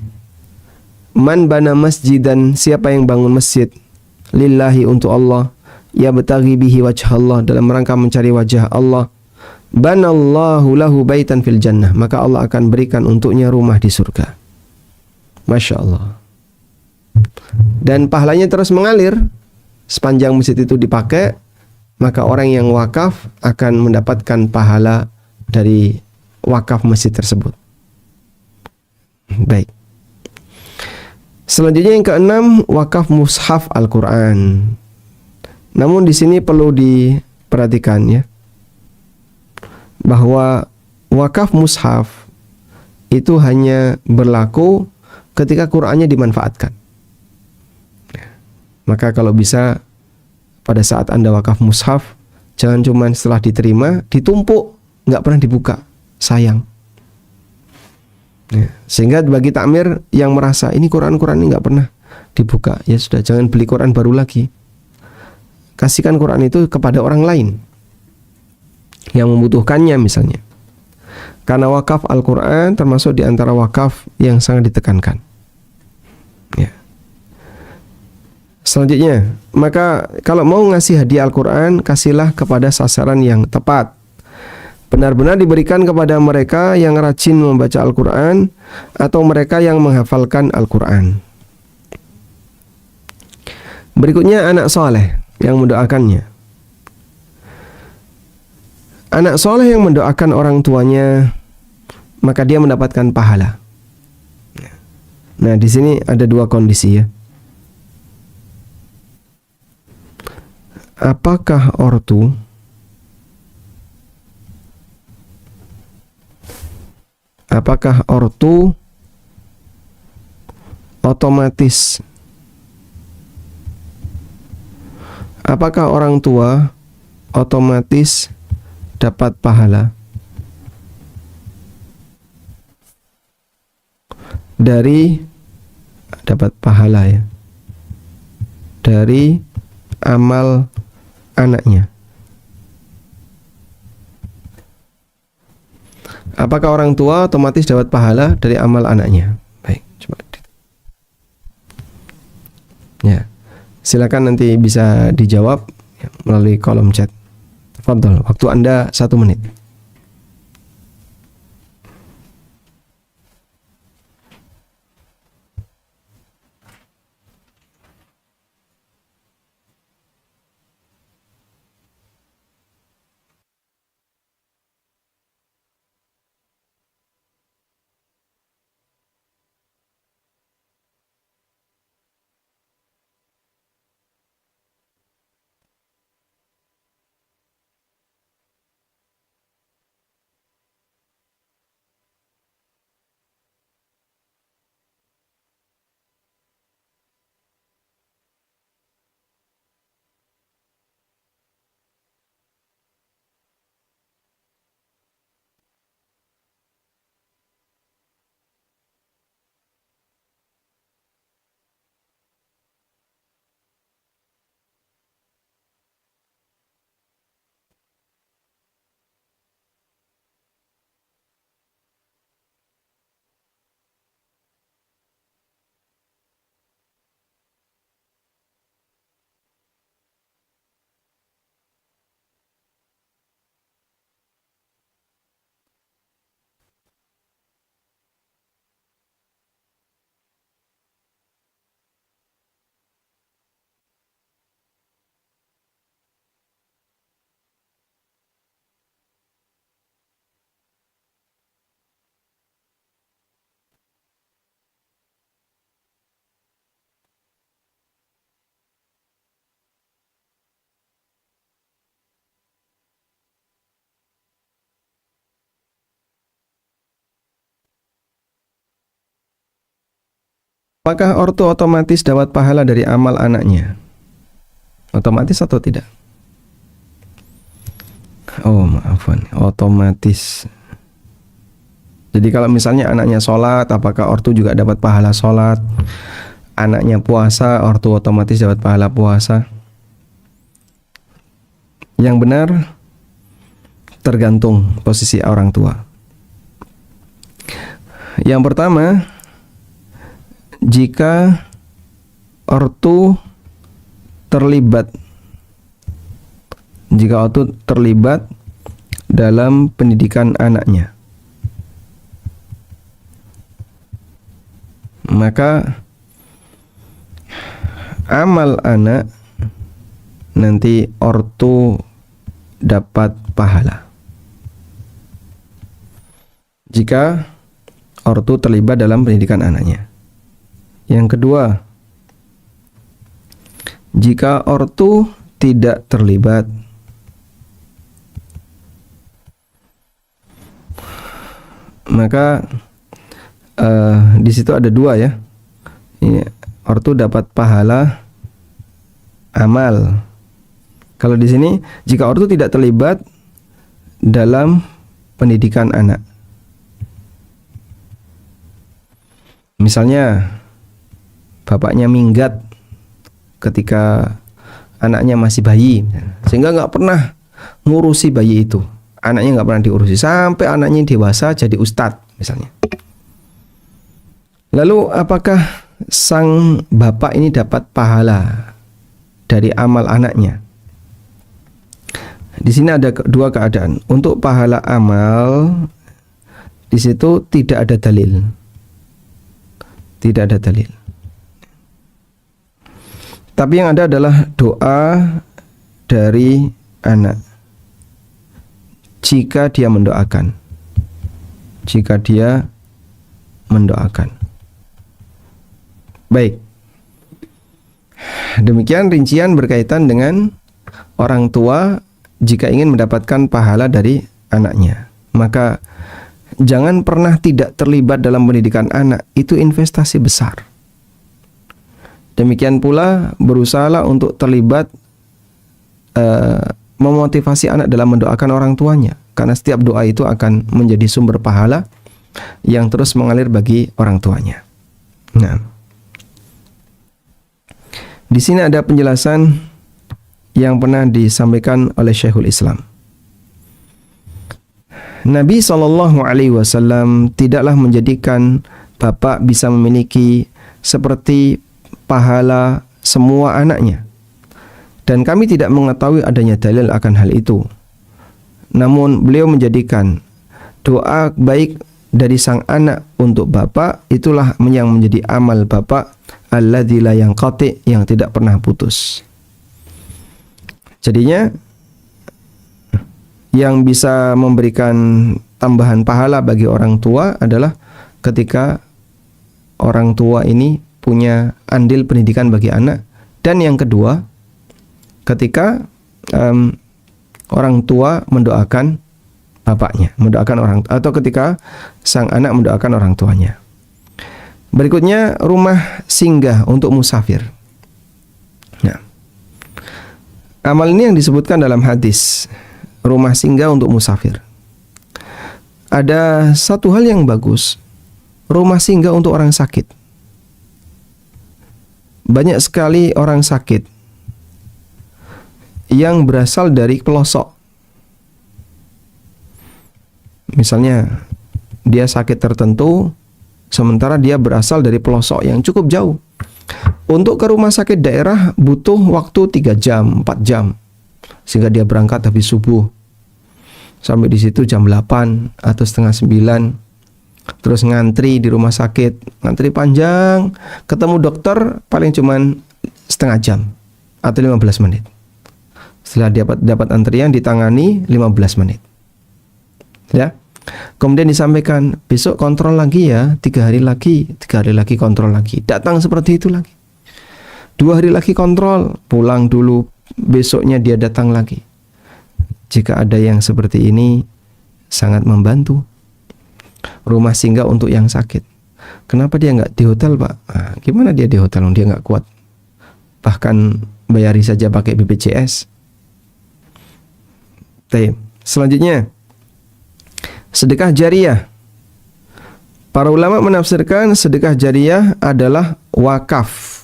[SPEAKER 1] man bana masjidan, siapa yang bangun masjid lillahi, untuk Allah, ya betaghi bihi wajh Allah, dalam rangka mencari wajah Allah, banallahu lahu baitan fil jannah, maka Allah akan berikan untuknya rumah di surga. Masya Allah. Dan pahalanya terus mengalir. Sepanjang masjid itu dipakai, maka orang yang wakaf akan mendapatkan pahala dari wakaf masjid tersebut. Baik. Selanjutnya yang keenam, wakaf mushaf Al-Quran. Namun di sini perlu diperhatikan ya, bahwa wakaf mushaf itu hanya berlaku ketika Qur'annya dimanfaatkan. Maka kalau bisa pada saat Anda wakaf mushaf, jangan cuma setelah diterima ditumpuk, nggak pernah dibuka, sayang. Ya, sehingga bagi takmir yang merasa ini Quran ini nggak pernah dibuka, ya sudah, jangan beli Quran baru lagi. Kasihkan Quran itu kepada orang lain yang membutuhkannya misalnya. Karena wakaf Al-Quran termasuk di antara wakaf yang sangat ditekankan. Ya. Selanjutnya, maka kalau mau ngasih hadiah Al-Quran, kasihlah kepada sasaran yang tepat. Benar-benar diberikan kepada mereka yang rajin membaca Al-Quran atau mereka yang menghafalkan Al-Quran. Berikutnya anak soleh yang mendoakannya. Anak soleh yang mendoakan orang tuanya, maka dia mendapatkan pahala. Nah, di sini ada dua kondisi ya. Apakah ortu otomatis, apakah orang tua otomatis dapat pahala dari amal anaknya? Apakah orang tua otomatis dapat pahala dari amal anaknya? Baik, coba. Ya, silakan nanti bisa dijawab ya, melalui kolom chat. Fadhol, waktu Anda 1 menit. Apakah ortu otomatis dapat pahala dari amal anaknya? Otomatis atau tidak? Oh, maafan, otomatis. Jadi kalau misalnya anaknya sholat, apakah ortu juga dapat pahala sholat? Anaknya puasa, ortu otomatis dapat pahala puasa? Yang benar tergantung posisi orang tua. Yang pertama, jika ortu terlibat dalam pendidikan anaknya, maka amal anak nanti ortu dapat pahala. Jika ortu terlibat dalam pendidikan anaknya. Yang kedua, jika ortu tidak terlibat, maka di situ ada dua ya. Ini ortu dapat pahala amal. Kalau di sini, jika ortu tidak terlibat dalam pendidikan anak, misalnya bapaknya minggat ketika anaknya masih bayi, sehingga nggak pernah ngurusi bayi itu, anaknya nggak pernah diurusi sampai anaknya dewasa jadi ustadz misalnya. Lalu apakah sang bapak ini dapat pahala dari amal anaknya? Di sini ada dua keadaan. Untuk pahala amal, di situ tidak ada dalil. Tidak ada dalil. Tapi yang ada adalah doa dari anak. Jika dia mendoakan. Jika dia mendoakan. Baik. Demikian rincian berkaitan dengan orang tua jika ingin mendapatkan pahala dari anaknya. Maka jangan pernah tidak terlibat dalam pendidikan anak, itu investasi besar. Demikian pula berusahalah untuk terlibat memotivasi anak dalam mendoakan orang tuanya, karena setiap doa itu akan menjadi sumber pahala yang terus mengalir bagi orang tuanya. Nah, di sini ada penjelasan yang pernah disampaikan oleh Syekhul Islam. Nabi SAW tidaklah menjadikan bapak bisa memiliki seperti pahala semua anaknya. Dan kami tidak mengetahui adanya dalil akan hal itu. Namun beliau menjadikan doa baik dari sang anak untuk bapak, itulah yang menjadi amal bapak alladzi la yanqati, yang tidak pernah putus. Jadinya yang bisa memberikan tambahan pahala bagi orang tua adalah ketika orang tua ini punya andil pendidikan bagi anak. Dan yang kedua, ketika orang tua mendoakan bapaknya, mendoakan orang, atau ketika sang anak mendoakan orang tuanya. Berikutnya, rumah singgah untuk musafir. Nah, amal ini yang disebutkan dalam hadis, rumah singgah untuk musafir. Ada satu hal yang bagus, rumah singgah untuk orang sakit. Banyak sekali orang sakit yang berasal dari pelosok. Misalnya, dia sakit tertentu, sementara dia berasal dari pelosok yang cukup jauh. Untuk ke rumah sakit daerah butuh waktu 3 jam, 4 jam. Sehingga dia berangkat habis subuh. Sampai di situ jam 8 atau setengah 9. Terus ngantri di rumah sakit. Ngantri panjang. Ketemu dokter paling cuman setengah jam atau 15 menit. Setelah dapat antrian, ditangani 15 menit. Ya. Kemudian disampaikan, besok kontrol lagi ya, 3 hari lagi kontrol lagi. Datang seperti itu lagi. 2 hari lagi kontrol, pulang dulu, besoknya dia datang lagi. Jika ada yang seperti ini, sangat membantu. Rumah singgah untuk yang sakit. Kenapa dia nggak di hotel, Pak? Nah, gimana dia di hotel? Dia nggak kuat. Bahkan bayari saja pakai BPJS. Selanjutnya, sedekah jariyah. Para ulama menafsirkan sedekah jariyah adalah wakaf.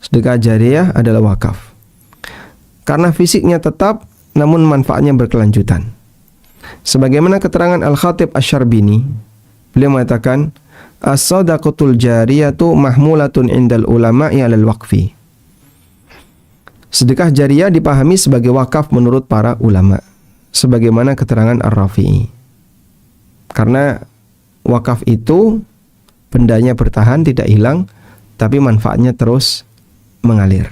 [SPEAKER 1] Sedekah jariyah adalah wakaf. Karena fisiknya tetap, namun manfaatnya berkelanjutan. Sebagaimana keterangan Al-Khatib Asy-Syarbini, beliau mengatakan, as-sadaqatul jariyatu mahmulatun indal ulama'i 'alal waqfi. Sedekah jariyah dipahami sebagai wakaf menurut para ulama, sebagaimana keterangan Ar-Rafi'i. Karena wakaf itu bendanya bertahan, tidak hilang, tapi manfaatnya terus mengalir.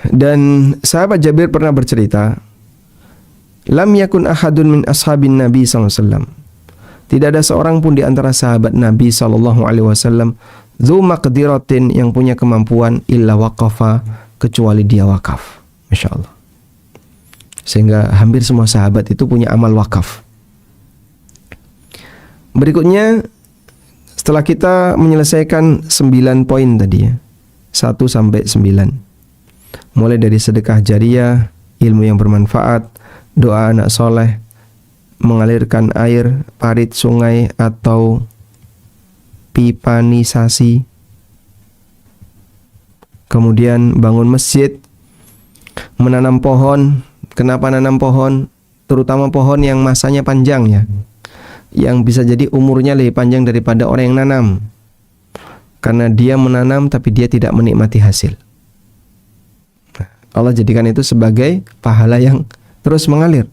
[SPEAKER 1] Dan sahabat Jabir pernah bercerita, lam yakun ahadun min ashabin Nabi SAW. Tidak ada seorang pun di antara sahabat Nabi SAW dzu maqdiratin, yang punya kemampuan, illa waqafa, kecuali dia wakaf. Masya Allah. Sehingga hampir semua sahabat itu punya amal wakaf. Berikutnya, setelah kita menyelesaikan 9 poin tadi ya, 1 sampai 9. Mulai dari sedekah jariyah, ilmu yang bermanfaat, doa anak soleh, mengalirkan air, parit sungai atau pipanisasi, kemudian bangun masjid, menanam pohon. Kenapa nanam pohon? Terutama pohon yang masanya panjang ya, yang bisa jadi umurnya lebih panjang daripada orang yang nanam, karena dia menanam tapi dia tidak menikmati hasil. Allah jadikan itu sebagai pahala yang terus mengalir.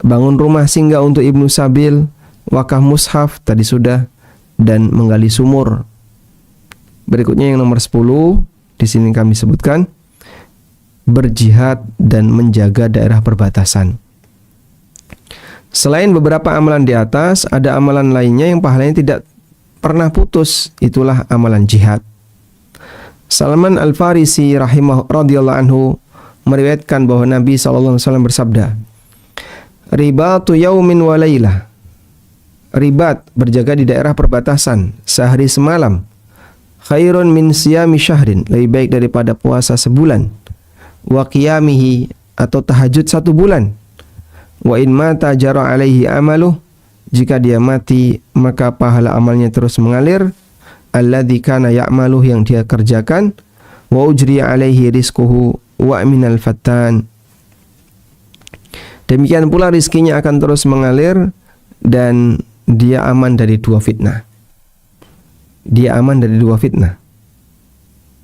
[SPEAKER 1] Bangun rumah singgah untuk Ibnu Sabil, wakaf mushaf tadi sudah, dan menggali sumur. Berikutnya yang nomor 10, di sini kami sebutkan berjihad dan menjaga daerah perbatasan. Selain beberapa amalan di atas, ada amalan lainnya yang pahalanya tidak pernah putus, itulah amalan jihad. Salman Al-Farisi radhiyallahu anhu meriwayatkan bahwa Nabi SAW bersabda, ribatu yaumin wa lailah, ribat, berjaga di daerah perbatasan sehari semalam, khairun min siyami syahrin, lebih baik daripada puasa sebulan, wa qiyamihi, atau tahajud 1 bulan, wa in mata jara alaihi amaluh, jika dia mati maka pahala amalnya terus mengalir, alladzi kana ya'maluh, yang dia kerjakan, wa ujri alaihi rizquhu wa minal fattan, demikian pula rizkinya akan terus mengalir dan dia aman dari 2 fitnah. Dia aman dari 2 fitnah.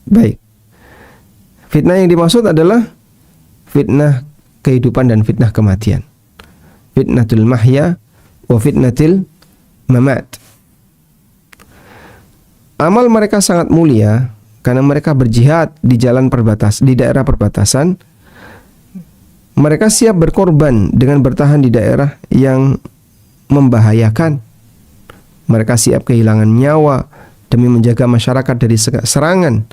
[SPEAKER 1] Baik. Fitnah yang dimaksud adalah fitnah kehidupan dan fitnah kematian. Fitnatul mahya wa fitnatil mamat. Amal mereka sangat mulia karena mereka berjihad di jalan di daerah perbatasan. Mereka siap berkorban dengan bertahan di daerah yang membahayakan. Mereka siap kehilangan nyawa demi menjaga masyarakat dari serangan,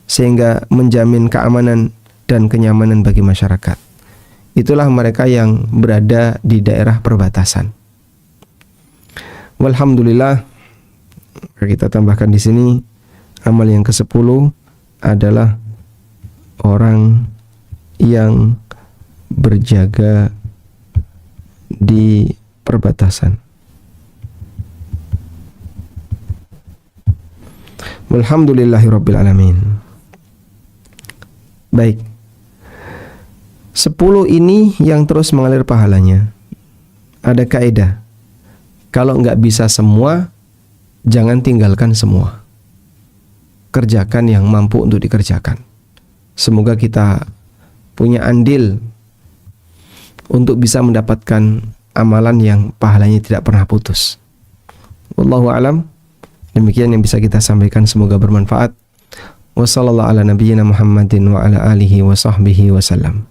[SPEAKER 1] sehingga menjamin keamanan dan kenyamanan bagi masyarakat. Itulah mereka yang berada di daerah perbatasan. Walhamdulillah, kita tambahkan di sini amal yang ke-10 adalah orang yang berjaga di perbatasan. Walhamdulillahirabbil alamin. Baik. 10 ini yang terus mengalir pahalanya. Ada kaidah. Kalau nggak bisa semua, jangan tinggalkan semua. Kerjakan yang mampu untuk dikerjakan. Semoga kita punya andil untuk bisa mendapatkan amalan yang pahalanya tidak pernah putus. Wallahu a'lam. Demikian yang bisa kita sampaikan, semoga bermanfaat. Wassallallahu ala nabiyyina Muhammadin wa ala alihi wa sahbihi wasallam.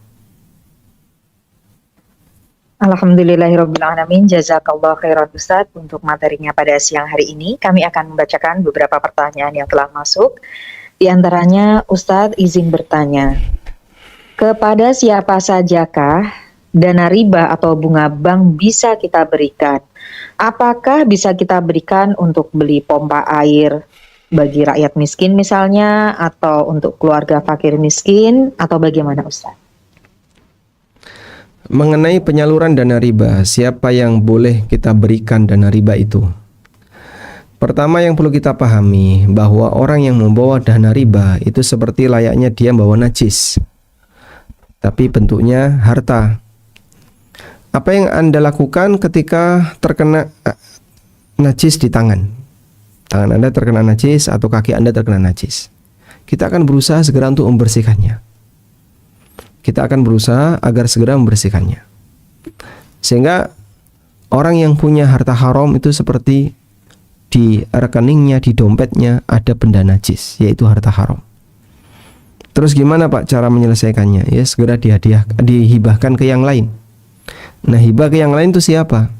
[SPEAKER 2] Alhamdulillahirrabbilalamin. Jazakallah khairan Ustaz untuk materinya pada siang hari ini. Kami akan membacakan beberapa pertanyaan yang telah masuk. Di antaranya, Ustaz izin bertanya, kepada siapa sajakah dana riba atau bunga bank bisa kita berikan? Apakah bisa kita berikan untuk beli pompa air bagi rakyat miskin misalnya, atau untuk keluarga fakir miskin, atau bagaimana Ustaz?
[SPEAKER 1] Mengenai penyaluran dana riba, siapa yang boleh kita berikan dana riba itu? Pertama yang perlu kita pahami bahwa orang yang membawa dana riba itu seperti layaknya dia membawa najis, tapi bentuknya harta. Apa yang Anda lakukan ketika terkena najis di tangan? Tangan Anda terkena najis atau kaki Anda terkena najis. Kita akan berusaha segera untuk membersihkannya. Kita akan berusaha agar segera membersihkannya. Sehingga orang yang punya harta haram itu seperti di rekeningnya, di dompetnya ada benda najis, yaitu harta haram. Terus gimana Pak cara menyelesaikannya? Ya segera dihibahkan ke yang lain. Nah, hibah ke yang lain itu siapa?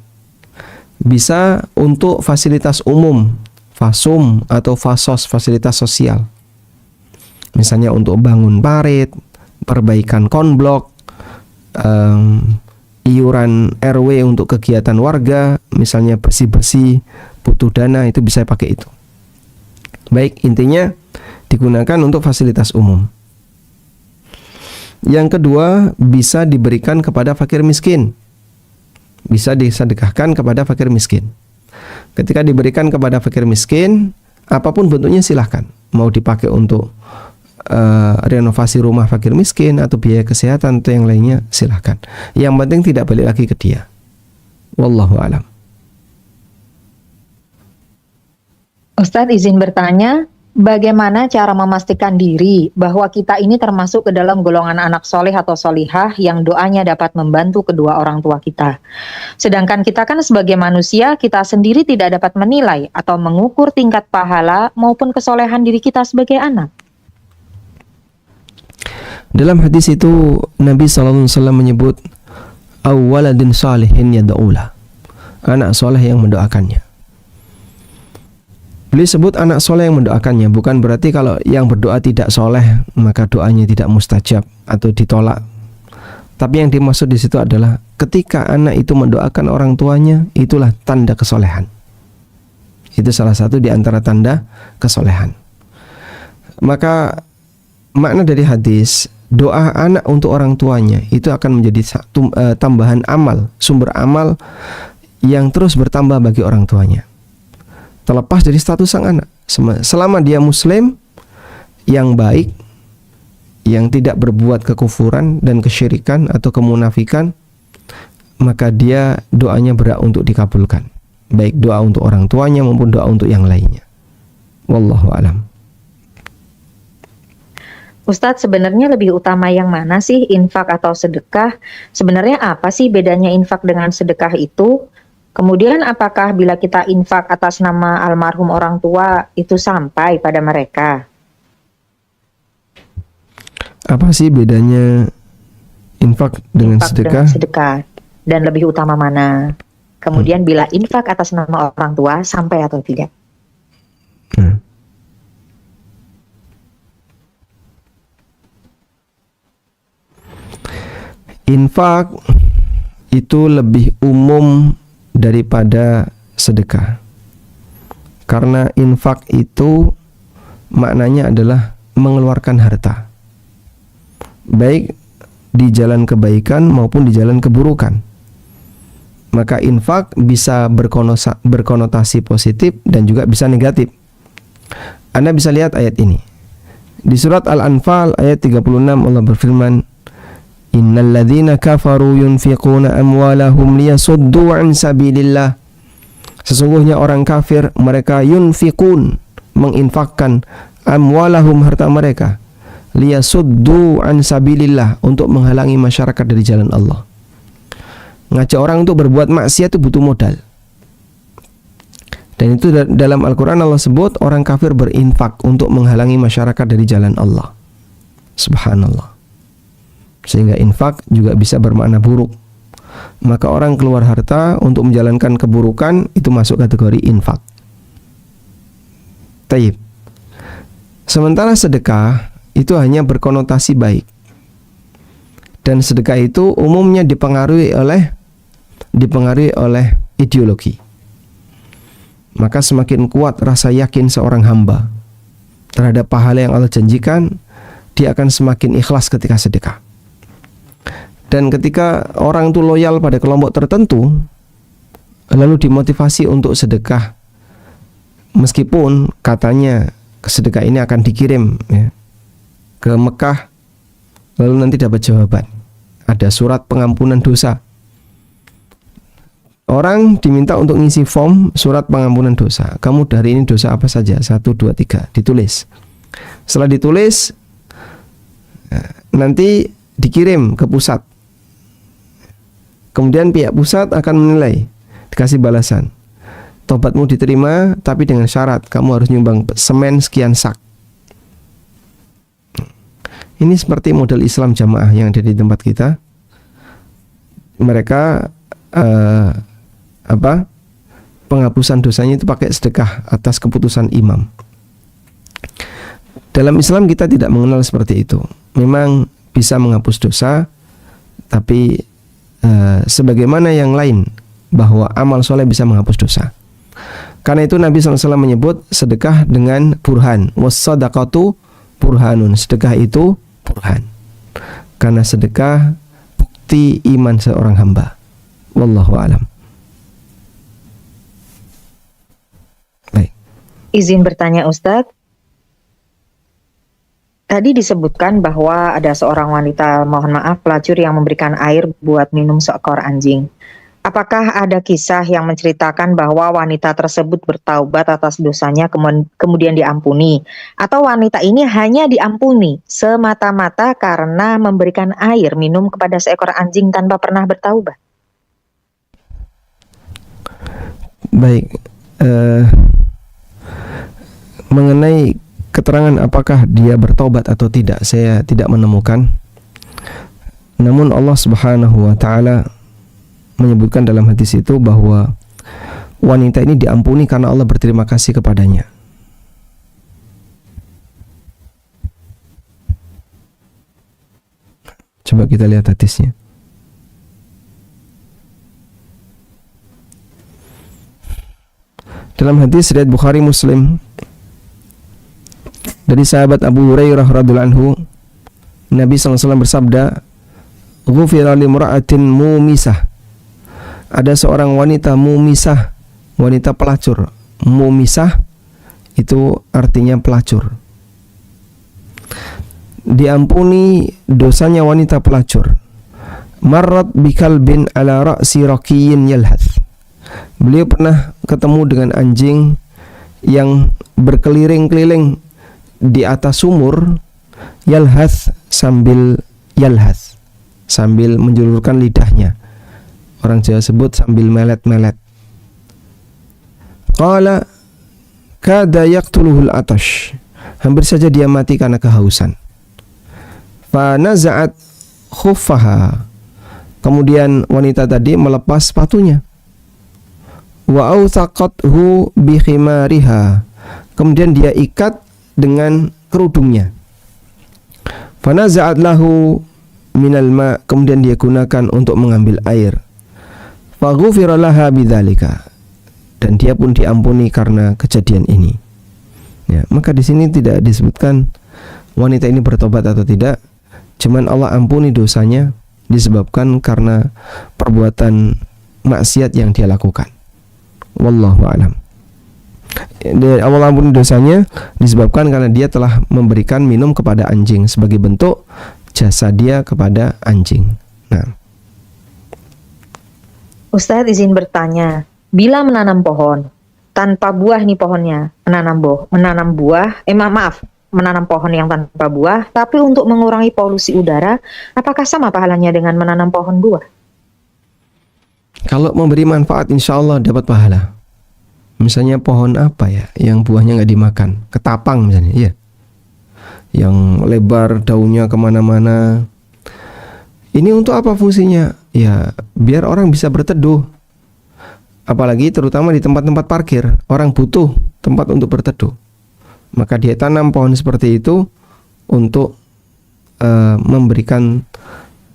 [SPEAKER 1] Bisa untuk fasilitas umum, fasum atau fasos, fasilitas sosial. Misalnya untuk bangun parit, perbaikan konblok, iuran RW untuk kegiatan warga, misalnya bersih-bersih, butuh dana, itu bisa pakai itu. Baik, intinya digunakan untuk fasilitas umum. Yang kedua, bisa diberikan kepada fakir miskin. Bisa disedekahkan kepada fakir miskin. Ketika diberikan kepada fakir miskin, apapun bentuknya silahkan. Mau dipakai untuk renovasi rumah fakir miskin atau biaya kesehatan atau yang lainnya, silahkan. Yang penting tidak balik lagi ke dia. Wallahu a'lam.
[SPEAKER 2] Ustadz izin bertanya, bagaimana cara memastikan diri bahwa kita ini termasuk ke dalam golongan anak soleh atau solihah yang doanya dapat membantu kedua orang tua kita. Sedangkan kita kan sebagai manusia, kita sendiri tidak dapat menilai atau mengukur tingkat pahala maupun kesolehan diri kita sebagai anak.
[SPEAKER 1] Dalam hadis itu Nabi SAW menyebut awwaladin salihin yad'ulah, anak soleh yang mendoakannya. Beliau sebut anak soleh yang mendoakannya, bukan berarti kalau yang berdoa tidak soleh maka doanya tidak mustajab atau ditolak. Tapi yang dimaksud di situ adalah ketika anak itu mendoakan orang tuanya, itulah tanda kesolehan. Itu salah satu di antara tanda kesolehan. Maka makna dari hadis, doa anak untuk orang tuanya itu akan menjadi tambahan amal, sumber amal yang terus bertambah bagi orang tuanya. Terlepas dari status sang anak, selama dia muslim yang baik, yang tidak berbuat kekufuran dan kesyirikan atau kemunafikan, maka dia doanya berhak untuk dikabulkan, baik doa untuk orang tuanya maupun doa untuk yang lainnya. Wallahu a'lam.
[SPEAKER 2] Ustadz, sebenarnya lebih utama yang mana sih, infak atau sedekah? Sebenarnya apa sih bedanya infak dengan sedekah itu? Kemudian apakah bila kita infak atas nama almarhum orang tua itu sampai pada mereka?
[SPEAKER 1] Apa sih bedanya infak dengan sedekah?
[SPEAKER 2] Dengan sedekah, dan lebih utama mana? Kemudian bila infak atas nama orang tua sampai atau tidak?
[SPEAKER 1] Infak itu lebih umum daripada sedekah. Karena infak itu maknanya adalah mengeluarkan harta, baik di jalan kebaikan maupun di jalan keburukan. Maka infak bisa berkonotasi positif dan juga bisa negatif. Anda bisa lihat ayat ini. Di surat Al-Anfal ayat 36 Allah berfirman, Innal ladzina kafaru yunfiquna amwalahum liyasuddu an sabilillah. Sesungguhnya orang kafir mereka yunfiqun, menginfakkan amwalahum, harta mereka, liyasuddu an sabilillah, untuk menghalangi masyarakat dari jalan Allah. Ngajak orang untuk berbuat maksiat itu butuh modal. Dan itu dalam Al-Quran Allah sebut orang kafir berinfak untuk menghalangi masyarakat dari jalan Allah. Subhanallah. Sehingga infak juga bisa bermakna buruk. Maka orang keluar harta untuk menjalankan keburukan itu masuk kategori infak. Taib. Sementara sedekah itu hanya berkonotasi baik. Dan sedekah itu umumnya dipengaruhi oleh ideologi. maka semakin kuat rasa yakin seorang hamba terhadap pahala yang Allah janjikan. Dia akan semakin ikhlas ketika sedekah. Dan ketika orang itu loyal pada kelompok tertentu, lalu dimotivasi untuk sedekah, meskipun katanya sedekah ini akan dikirim ya, ke Mekah, lalu nanti dapat jawaban, ada surat pengampunan dosa. Orang diminta untuk ngisi form surat pengampunan dosa. Kamu dari ini dosa apa saja? 1, 2, 3. Ditulis. Setelah ditulis, nanti dikirim ke pusat. Kemudian pihak pusat akan menilai, dikasih balasan. Tobatmu diterima, tapi dengan syarat kamu harus nyumbang semen sekian sak. Ini seperti model Islam jamaah yang ada di tempat kita. Mereka penghapusan dosanya itu pakai sedekah atas keputusan imam. Dalam Islam kita tidak mengenal seperti itu. Memang bisa menghapus dosa, tapi sebagaimana yang lain, bahwa amal soleh bisa menghapus dosa. Karena itu Nabi SAW menyebut sedekah dengan burhan. Was-sadaqatu burhanun. Sedekah itu burhan. Karena sedekah bukti iman seorang hamba. Wallahu a'lam. Baik.
[SPEAKER 2] Izin bertanya Ustadz. Tadi disebutkan bahwa ada seorang wanita, mohon maaf, pelacur yang memberikan air buat minum seekor anjing. Apakah ada kisah yang menceritakan bahwa wanita tersebut bertaubat atas dosanya kemudian diampuni? Atau wanita ini hanya diampuni semata-mata karena memberikan air minum kepada seekor anjing tanpa pernah bertaubat?
[SPEAKER 1] Baik, mengenai keterangan apakah dia bertobat atau tidak, saya tidak menemukan. Namun Allah Subhanahu wa taala menyebutkan dalam hadis itu bahwa wanita ini diampuni karena Allah berterima kasih kepadanya. Coba kita lihat hadisnya. Dalam hadis riwayat Bukhari Muslim dari sahabat Abu Hurairah radhiyallahu anhu, Nabi SAW bersabda, "Ghufira limra'atin mumisah." Ada seorang wanita mumisah, wanita pelacur. Mumisah itu artinya pelacur. Diampuni dosanya wanita pelacur. Marrat bikalbin ala ra'si raqiyin yalhath. Beliau pernah ketemu dengan anjing yang berkeliling-keliling di atas sumur, yalhath sambil menjulurkan lidahnya. Orang Jawa sebut sambil melet-melet. Qala kada yaqtuluhul atash. Hampir saja dia mati karena kehausan. Fa naza'at khuffaha. Kemudian wanita tadi melepas sepatunya. Wa awthaqathu bi khimariha. Kemudian dia ikat dengan kerudungnya. Fa naza'at lahu minal ma. Kemudian dia gunakan untuk mengambil air. Fa ghufira laha bidzalika. Dan dia pun diampuni karena kejadian ini. Ya, maka di sini tidak disebutkan wanita ini bertobat atau tidak. Cuman Allah ampuni dosanya disebabkan karena perbuatan maksiat yang dia lakukan. Wallahu a'lam. Allah ampuni dosanya disebabkan karena dia telah memberikan minum kepada anjing sebagai bentuk jasa dia kepada anjing. Nah,
[SPEAKER 2] Ustadz izin bertanya, bila menanam pohon tanpa buah nih pohonnya, menanam pohon yang tanpa buah, tapi untuk mengurangi polusi udara, apakah sama pahalanya dengan menanam pohon buah?
[SPEAKER 1] kalau memberi manfaat insya Allah dapat pahala. Misalnya pohon apa ya yang buahnya nggak dimakan, ketapang misalnya, iya, yang lebar daunnya kemana-mana. Ini untuk apa fungsinya? Ya biar orang bisa berteduh. Apalagi terutama di tempat-tempat parkir, orang butuh tempat untuk berteduh. Maka dia tanam pohon seperti itu untuk memberikan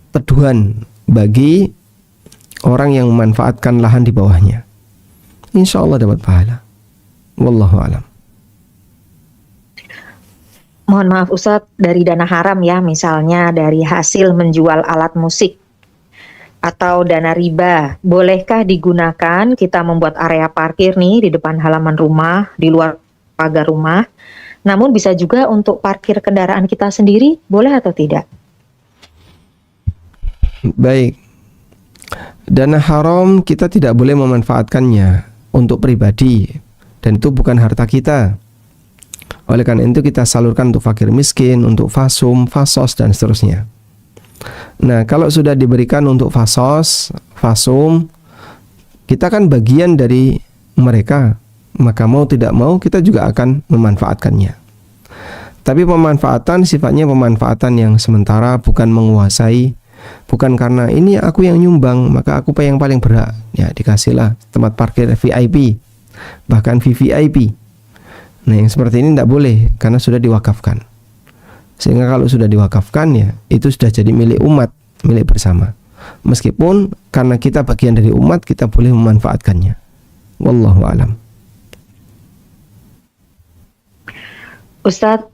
[SPEAKER 1] teduhan bagi orang yang memanfaatkan lahan di bawahnya. Insya Allah dapat pahala. Wallahu alam.
[SPEAKER 2] Mohon maaf Ustadz, dari dana haram ya, misalnya dari hasil menjual alat musik atau dana riba, bolehkah digunakan kita membuat area parkir nih di depan halaman rumah, di luar pagar rumah, namun bisa juga untuk parkir kendaraan kita sendiri, boleh atau tidak?
[SPEAKER 1] Baik. Dana haram kita tidak boleh memanfaatkannya untuk pribadi, dan itu bukan harta kita. Oleh karena itu kita salurkan untuk fakir miskin, untuk fasum, fasos, dan seterusnya. Nah, kalau sudah diberikan untuk fasos, fasum, kita kan bagian dari mereka, maka mau tidak mau kita juga akan memanfaatkannya. Tapi pemanfaatan sifatnya pemanfaatan yang sementara, bukan menguasai, bukan karena ini aku yang nyumbang maka aku yang paling berhak. Ya, dikasihlah tempat parkir VIP, bahkan VVIP. Nah, yang seperti ini tidak boleh karena sudah diwakafkan. Sehingga kalau sudah diwakafkan, ya itu sudah jadi milik umat, milik bersama. Meskipun karena kita bagian dari umat, kita boleh memanfaatkannya. Wallahu alam.
[SPEAKER 2] Ustadz,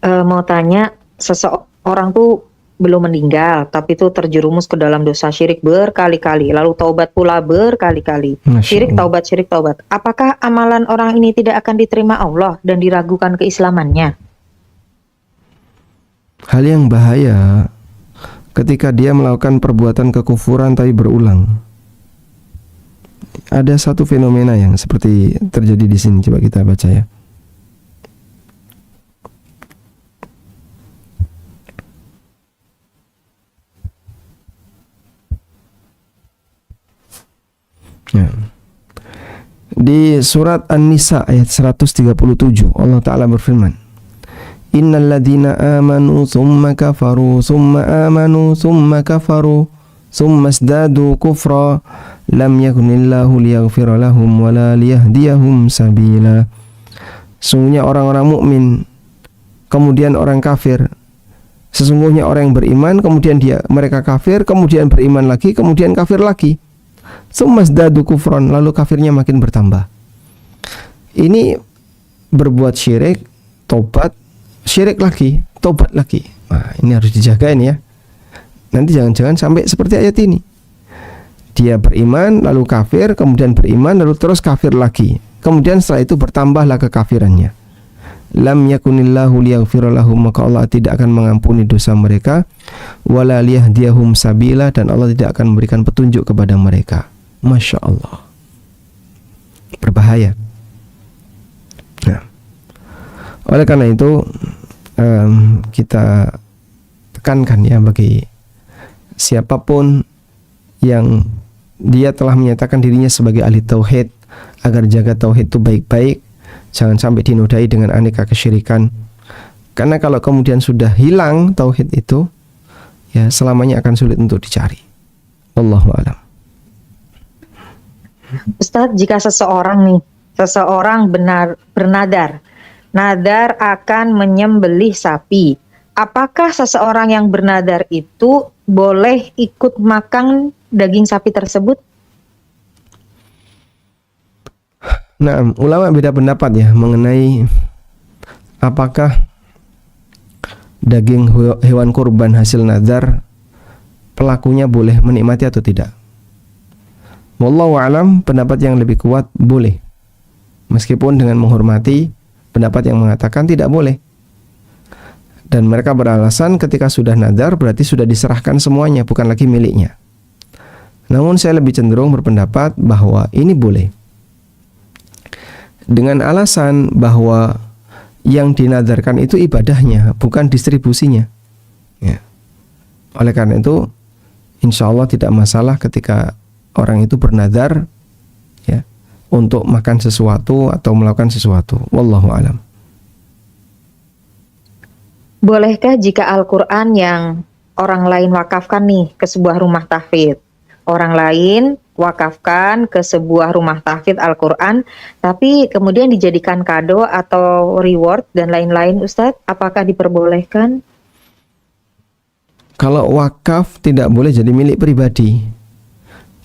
[SPEAKER 2] mau tanya, seseorang tuh belum meninggal, tapi itu terjerumus ke dalam dosa syirik berkali-kali, lalu taubat pula berkali-kali. Syirik taubat. Apakah amalan orang ini tidak akan diterima Allah dan diragukan keislamannya?
[SPEAKER 1] Hal yang bahaya ketika dia melakukan perbuatan kekufuran tapi berulang. Ada satu fenomena yang seperti terjadi di sini, coba kita baca ya. Ya. Di surat An-Nisa ayat 137 Allah Ta'ala berfirman, Innal ladhina amanu thumma kafaru thumma amanu thumma kafaru thumma isdadu kufra lam yakunillahu liyaghfira lahum wala liyahdiyahum sabila. Sesungguhnya orang-orang mukmin kemudian orang kafir. Sesungguhnya orang yang beriman kemudian mereka kafir, kemudian beriman lagi, kemudian kafir lagi. Sumasdadu kufron, lalu kafirnya makin bertambah. Ini berbuat syirik, tobat, syirik lagi, tobat lagi. Nah, ini harus dijagain ya. Nanti jangan-jangan sampai seperti ayat ini. Dia beriman, lalu kafir, kemudian beriman, lalu terus kafir lagi. Kemudian setelah itu bertambahlah kekafirannya. Lam yakunillahu liyaghfira lahum, maka Allah tidak akan mengampuni dosa mereka, wala liyahdiyahum sabila, dan Allah tidak akan memberikan petunjuk kepada mereka. Masya Allah, berbahaya. Nah, oleh karena itu kita tekankan ya, bagi siapapun yang dia telah menyatakan dirinya sebagai ahli tauhid, agar jaga tauhid itu baik-baik. Jangan sampai dinodai dengan aneka kesyirikan. Karena kalau kemudian sudah hilang tauhid itu, ya selamanya akan sulit untuk dicari. Wallahu a'lam.
[SPEAKER 2] Ustadz, jika seseorang bernadar akan menyembelih sapi, apakah seseorang yang bernadar itu boleh ikut makan daging sapi tersebut?
[SPEAKER 1] Nah, ulama beda pendapat ya mengenai apakah daging hewan kurban hasil nazar pelakunya boleh menikmati atau tidak. Wallahu a'lam, pendapat yang lebih kuat boleh, meskipun dengan menghormati pendapat yang mengatakan tidak boleh. Dan mereka beralasan ketika sudah nazar berarti sudah diserahkan semuanya, bukan lagi miliknya. Namun saya lebih cenderung berpendapat bahwa ini boleh, dengan alasan bahwa yang dinadarkan itu ibadahnya, bukan distribusinya ya. Oleh karena itu insya Allah tidak masalah ketika orang itu bernadar ya, untuk makan sesuatu atau melakukan sesuatu. Wallahu alam.
[SPEAKER 2] Bolehkah jika Al-Quran yang orang lain wakafkan nih ke sebuah rumah tahfidz, orang lain wakafkan ke sebuah rumah tahfidz Al-Quran, tapi kemudian dijadikan kado atau reward dan lain-lain, Ustadz, apakah diperbolehkan?
[SPEAKER 1] Kalau wakaf tidak boleh jadi milik pribadi,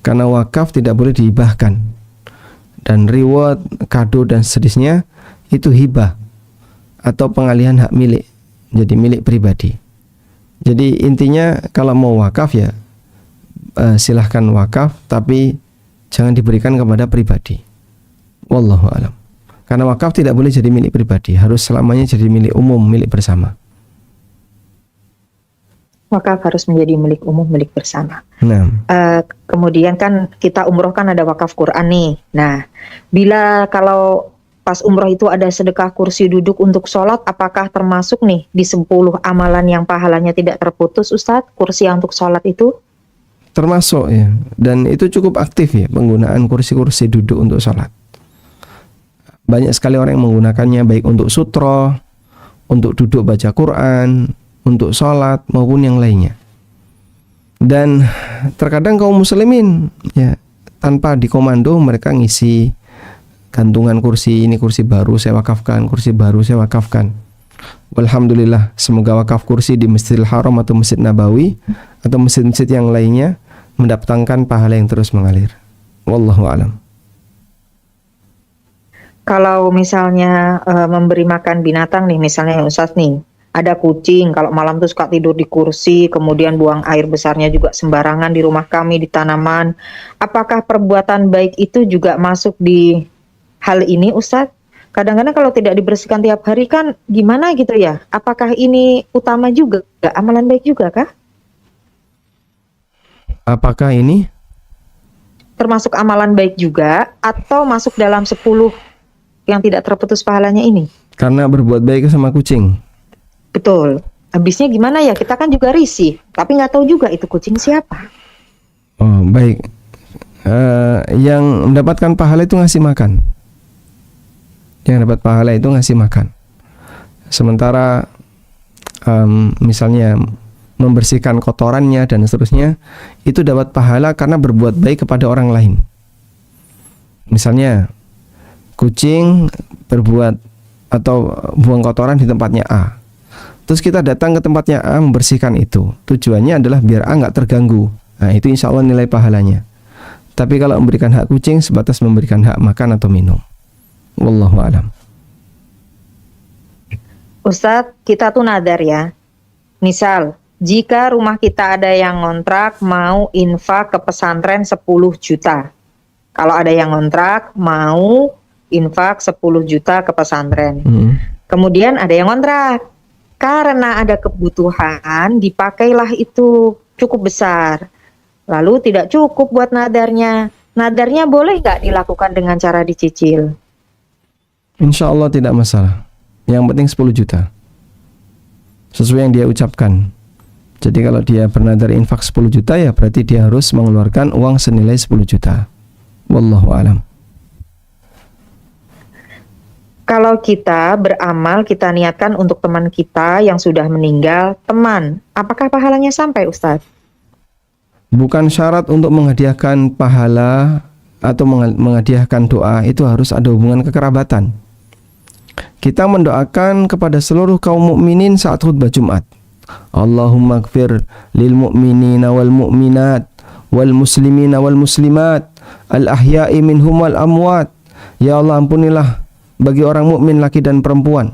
[SPEAKER 1] karena wakaf tidak boleh dihibahkan. dan reward, kado dan seterusnya itu hibah atau pengalihan hak milik jadi milik pribadi. Jadi intinya kalau mau wakaf ya silahkan wakaf, tapi jangan diberikan kepada pribadi. Wallahu alam. Karena wakaf tidak boleh jadi milik pribadi, harus selamanya jadi milik umum, milik bersama.
[SPEAKER 2] Wakaf harus menjadi milik umum, milik bersama.
[SPEAKER 1] Nah,
[SPEAKER 2] Kemudian kan kita umroh kan ada wakaf Quran nih. Nah, kalau pas umroh itu ada sedekah kursi duduk untuk sholat, apakah termasuk nih di 10 amalan yang pahalanya tidak terputus, Ustadz? Kursi yang untuk sholat itu?
[SPEAKER 1] termasuk ya, dan itu cukup aktif ya penggunaan kursi-kursi duduk untuk sholat. Banyak sekali orang yang menggunakannya baik untuk sutro, untuk duduk baca Quran, untuk sholat maupun yang lainnya. Dan terkadang kaum muslimin ya tanpa dikomando mereka ngisi gantungan kursi, ini kursi baru saya wakafkan, kursi baru saya wakafkan. Alhamdulillah, semoga wakaf kursi di Masjidil Haram atau Masjid Nabawi atau masjid-masjid yang lainnya mendatangkan pahala yang terus mengalir. Wallahu a'lam.
[SPEAKER 2] Kalau misalnya memberi makan binatang nih, misalnya Ustadz nih, ada kucing, kalau malam tuh suka tidur di kursi, kemudian buang air besarnya juga sembarangan di rumah kami, di tanaman. Apakah perbuatan baik itu juga masuk di hal ini, Ustadz? Kadang-kadang kalau tidak dibersihkan tiap hari kan gimana gitu ya? Apakah ini utama juga, amalan baik juga kah?
[SPEAKER 1] Apakah ini
[SPEAKER 2] Termasuk amalan baik juga, atau masuk dalam 10 yang tidak terputus pahalanya ini?
[SPEAKER 1] karena berbuat baik sama kucing?
[SPEAKER 2] Betul. Habisnya gimana ya? Kita kan juga risih, tapi nggak tahu juga itu kucing siapa.
[SPEAKER 1] Oh, baik. Yang mendapatkan pahala itu ngasih makan. Yang dapat pahala itu ngasih makan. Sementara misalnya membersihkan kotorannya dan seterusnya, itu dapat pahala karena berbuat baik kepada orang lain. Misalnya kucing berbuat atau buang kotoran di tempatnya A. Terus kita datang ke tempatnya A membersihkan itu. Tujuannya adalah biar A nggak terganggu. Nah, itu insya Allah nilai pahalanya. Tapi kalau memberikan hak kucing sebatas memberikan hak makan atau minum. Wallahu a'lam.
[SPEAKER 2] Ustadz, kita tuh nadar ya. Misal, jika rumah kita ada yang ngontrak mau infak ke pesantren 10 juta. Kalau ada yang ngontrak mau infak 10 juta ke pesantren. Kemudian ada yang ngontrak. Karena ada kebutuhan, dipakailah itu cukup besar. Lalu tidak cukup buat nadarnya. Nadarnya boleh nggak dilakukan dengan cara dicicil?
[SPEAKER 1] Insya Allah tidak masalah. Yang penting 10 juta. Sesuai yang dia ucapkan. Jadi kalau dia bernadar infak 10 juta ya berarti dia harus mengeluarkan uang senilai 10 juta. Wallahu a'lam.
[SPEAKER 2] Kalau kita beramal, kita niatkan untuk teman kita yang sudah meninggal, teman, apakah pahalanya sampai, Ustadz?
[SPEAKER 1] Bukan syarat untuk menghadiahkan pahala atau menghadiahkan doa itu harus ada hubungan kekerabatan. Kita mendoakan kepada seluruh kaum mukminin saat khutbah Jumat. Allahumma gfir lil mu'minina wal mu'minat wal muslimina wal muslimat al ahya'i minhum wal amwat. Ya Allah, ampunilah bagi orang mukmin laki dan perempuan,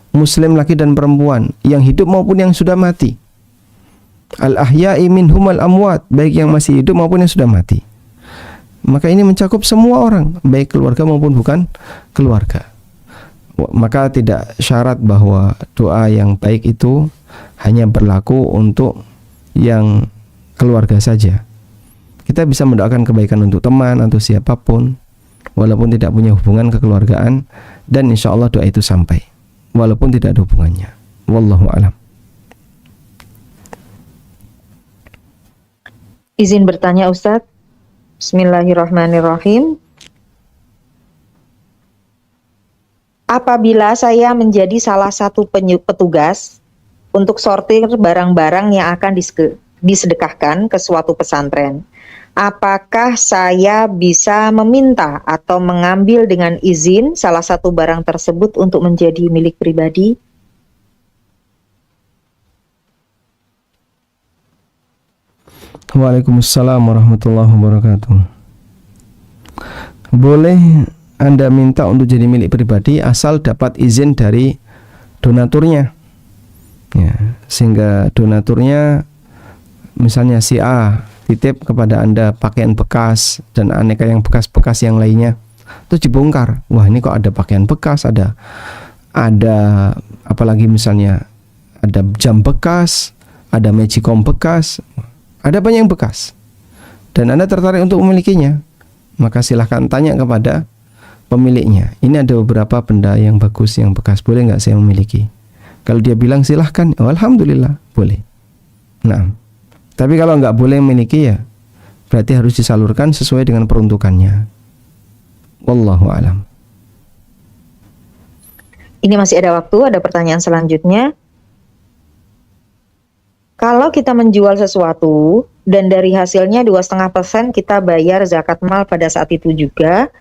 [SPEAKER 1] muslim laki dan perempuan, yang hidup maupun yang sudah mati. Al ahya'i minhum wal amwat, baik yang masih hidup maupun yang sudah mati. Maka ini mencakup semua orang, baik keluarga maupun bukan keluarga. Maka tidak syarat bahwa doa yang baik itu hanya berlaku untuk yang keluarga saja. Kita bisa mendoakan kebaikan untuk teman atau siapapun, walaupun tidak punya hubungan kekeluargaan, dan insya Allah doa itu sampai walaupun tidak ada hubungannya. Wallahu a'lam.
[SPEAKER 2] Izin bertanya, Ustadz. Bismillahirrahmanirrahim. Apabila saya menjadi salah satu petugas untuk sortir barang-barang yang akan disedekahkan ke suatu pesantren, apakah saya bisa meminta atau mengambil dengan izin salah satu barang tersebut untuk menjadi milik pribadi?
[SPEAKER 1] Waalaikumsalam warahmatullahi wabarakatuh. Boleh Anda minta untuk jadi milik pribadi asal dapat izin dari donaturnya. Ya, sehingga donaturnya misalnya si A titip kepada Anda pakaian bekas dan aneka yang bekas-bekas yang lainnya. Terus dibongkar. Wah, ini kok ada pakaian bekas, ada apalagi misalnya ada jam bekas, ada magicom bekas, ada banyak yang bekas. Dan Anda tertarik untuk memilikinya, maka silahkan tanya kepada pemiliknya. Ini ada beberapa benda yang bagus yang bekas, boleh nggak saya memiliki? Kalau dia bilang silahkan, oh, alhamdulillah boleh. Nah, tapi kalau nggak boleh memiliki ya berarti harus disalurkan sesuai dengan peruntukannya. Wallahu alam.
[SPEAKER 2] Ini masih ada waktu, ada pertanyaan selanjutnya. Kalau kita menjual sesuatu dan dari hasilnya 2,5% kita bayar zakat mal pada saat itu juga,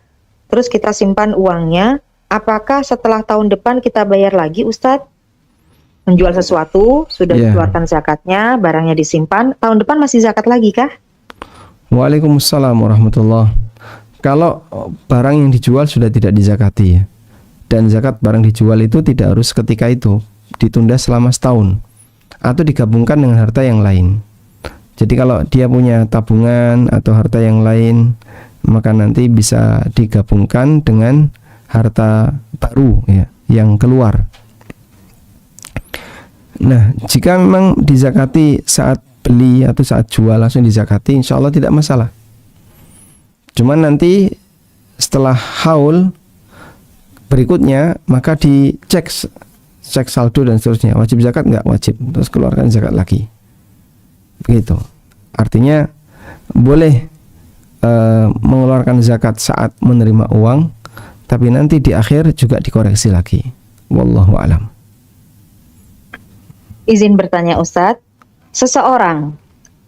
[SPEAKER 2] terus kita simpan uangnya, apakah setelah tahun depan kita bayar lagi, Ustadz? Menjual sesuatu, sudah dikeluarkan zakatnya, barangnya disimpan, tahun depan masih zakat lagi kah?
[SPEAKER 1] Waalaikumsalam warahmatullahi. Kalau barang yang dijual sudah tidak dizakati ya, dan zakat barang dijual itu tidak harus ketika itu, ditunda selama setahun atau digabungkan dengan harta yang lain. Jadi kalau dia punya tabungan atau harta yang lain, maka nanti bisa digabungkan dengan harta baru ya, yang keluar. Nah, jika memang dizakati saat beli atau saat jual langsung dizakati, insya Allah tidak masalah. Cuman nanti setelah haul berikutnya maka dicek saldo dan seterusnya, wajib zakat nggak wajib, terus keluarkan zakat lagi. Begitu. Artinya boleh mengeluarkan zakat saat menerima uang, tapi nanti di akhir juga dikoreksi lagi. Wallahu alam.
[SPEAKER 2] Izin bertanya Ustadz, seseorang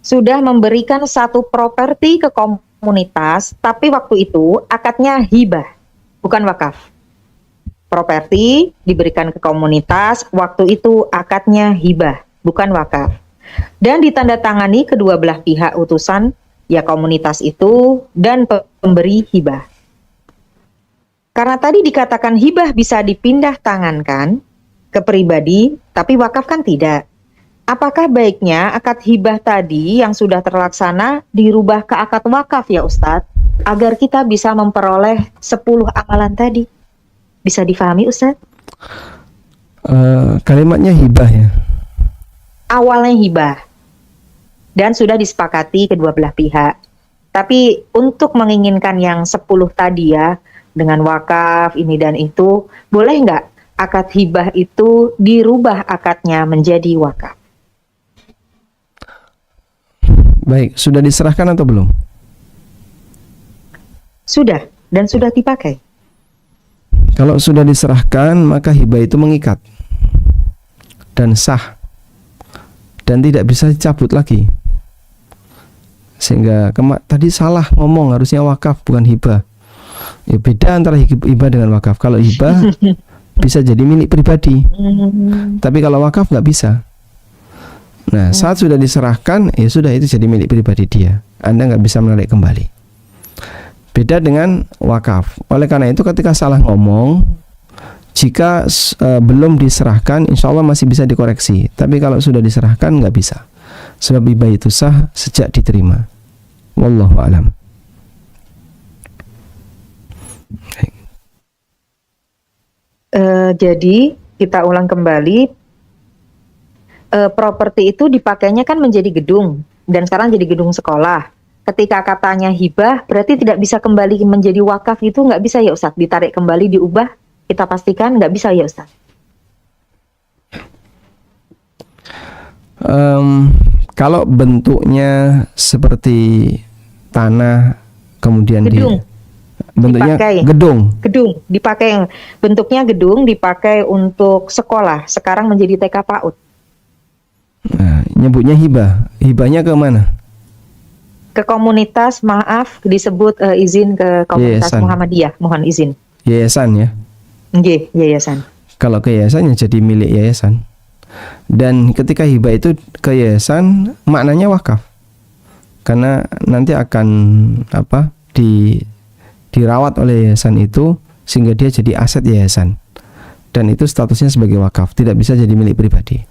[SPEAKER 2] sudah memberikan satu properti ke komunitas, tapi waktu itu akadnya hibah, bukan wakaf. Properti diberikan ke komunitas, waktu itu akadnya hibah, bukan wakaf. Dan ditandatangani kedua belah pihak utusan, ya komunitas itu dan pemberi hibah. Karena tadi dikatakan hibah bisa dipindah tangankan ke pribadi, tapi wakaf kan tidak. Apakah baiknya akad hibah tadi yang sudah terlaksana dirubah ke akad wakaf ya Ustadz, agar kita bisa memperoleh 10 amalan tadi? Bisa difahami Ustadz?
[SPEAKER 1] Kalimatnya hibah ya.
[SPEAKER 2] Awalnya hibah dan sudah disepakati kedua belah pihak. Tapi untuk menginginkan yang 10 tadi ya, dengan wakaf ini dan itu, boleh nggak akad hibah itu dirubah akadnya menjadi wakaf?
[SPEAKER 1] Baik, sudah diserahkan atau belum?
[SPEAKER 2] Sudah, dan sudah dipakai.
[SPEAKER 1] Kalau sudah diserahkan, maka hibah itu mengikat dan sah dan tidak bisa dicabut lagi. Sehingga tadi salah ngomong, harusnya wakaf bukan hibah. Ya, beda antara hibah dengan wakaf. Kalau hibah bisa jadi milik pribadi, tapi kalau wakaf nggak bisa. Nah, saat sudah diserahkan, ya sudah, itu jadi milik pribadi dia. Anda nggak bisa menarik kembali. Beda dengan wakaf. Oleh karena itu, ketika salah ngomong, jika belum diserahkan, insya Allah masih bisa dikoreksi. Tapi kalau sudah diserahkan, nggak bisa. Sebab hibah itu sah sejak diterima. Wallahu a'lam.
[SPEAKER 2] Jadi kita ulang kembali, properti itu dipakainya kan menjadi gedung dan sekarang jadi gedung sekolah. Ketika katanya hibah, berarti tidak bisa kembali menjadi wakaf, itu nggak bisa ya Ustadz? Ditarik kembali, diubah, kita pastikan nggak bisa ya Ustadz?
[SPEAKER 1] Kalau bentuknya seperti tanah, kemudian
[SPEAKER 2] gedung.
[SPEAKER 1] Bentuknya
[SPEAKER 2] dipakai.
[SPEAKER 1] Gedung
[SPEAKER 2] dipakai, bentuknya gedung dipakai untuk sekolah, sekarang menjadi TK PAUD.
[SPEAKER 1] Nah, nyebutnya hibah. Hibahnya ke mana?
[SPEAKER 2] Ke komunitas, maaf disebut izin ke komunitas
[SPEAKER 1] Yayasan.
[SPEAKER 2] Muhammadiyah, mohon izin.
[SPEAKER 1] Yayasan ya.
[SPEAKER 2] Nggih, yayasan.
[SPEAKER 1] Kalau ke yayasannya jadi milik yayasan. Dan ketika hibah itu ke yayasan, maknanya wakaf. Karena nanti akan dirawat oleh yayasan itu sehingga dia jadi aset yayasan, dan itu statusnya sebagai wakaf, tidak bisa jadi milik pribadi.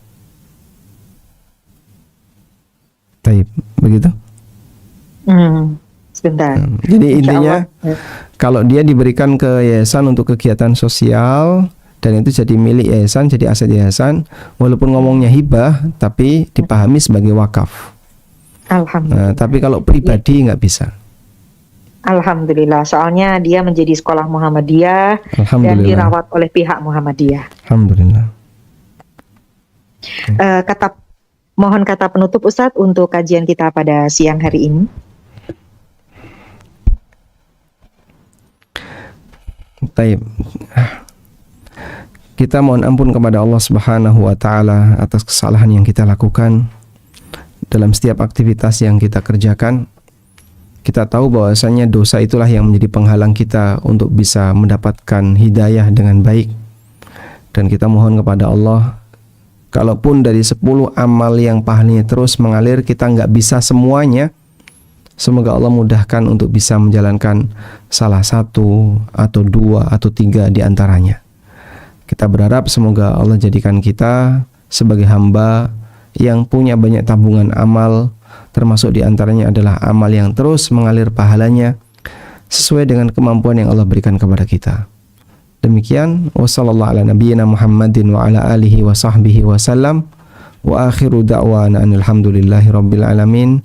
[SPEAKER 1] Baik, begitu.
[SPEAKER 2] Sebentar.
[SPEAKER 1] Jadi
[SPEAKER 2] Insya
[SPEAKER 1] intinya
[SPEAKER 2] Allah.
[SPEAKER 1] kalau dia diberikan ke yayasan untuk kegiatan sosial dan itu jadi milik yayasan, jadi aset yayasan, walaupun ngomongnya hibah tapi dipahami sebagai wakaf.
[SPEAKER 2] Alhamdulillah.
[SPEAKER 1] Nah, tapi kalau pribadi nggak bisa.
[SPEAKER 2] Alhamdulillah, soalnya dia menjadi sekolah Muhammadiyah dan
[SPEAKER 1] Alhamdulillah.
[SPEAKER 2] dirawat oleh pihak Muhammadiyah.
[SPEAKER 1] Alhamdulillah.
[SPEAKER 2] Mohon kata penutup Ustadz untuk kajian kita pada siang hari ini.
[SPEAKER 1] Baik. Kita mohon ampun kepada Allah Subhanahu wa taala atas kesalahan yang kita lakukan dalam setiap aktivitas yang kita kerjakan. Kita tahu bahwasanya dosa itulah yang menjadi penghalang kita untuk bisa mendapatkan hidayah dengan baik. Dan kita mohon kepada Allah, kalaupun dari 10 amal yang pahalanya terus mengalir kita nggak bisa semuanya, semoga Allah mudahkan untuk bisa menjalankan salah satu atau 2 atau 3 di antaranya. Kita berharap semoga Allah jadikan kita sebagai hamba yang punya banyak tabungan amal, termasuk di antaranya adalah amal yang terus mengalir pahalanya sesuai dengan kemampuan yang Allah berikan kepada kita. Demikian, wassallallahu ala nabiyyina Muhammadin wa ala alihi wa sahbihi wa sallam, wa akhiru da'wana alhamdulillahi rabbil alamin.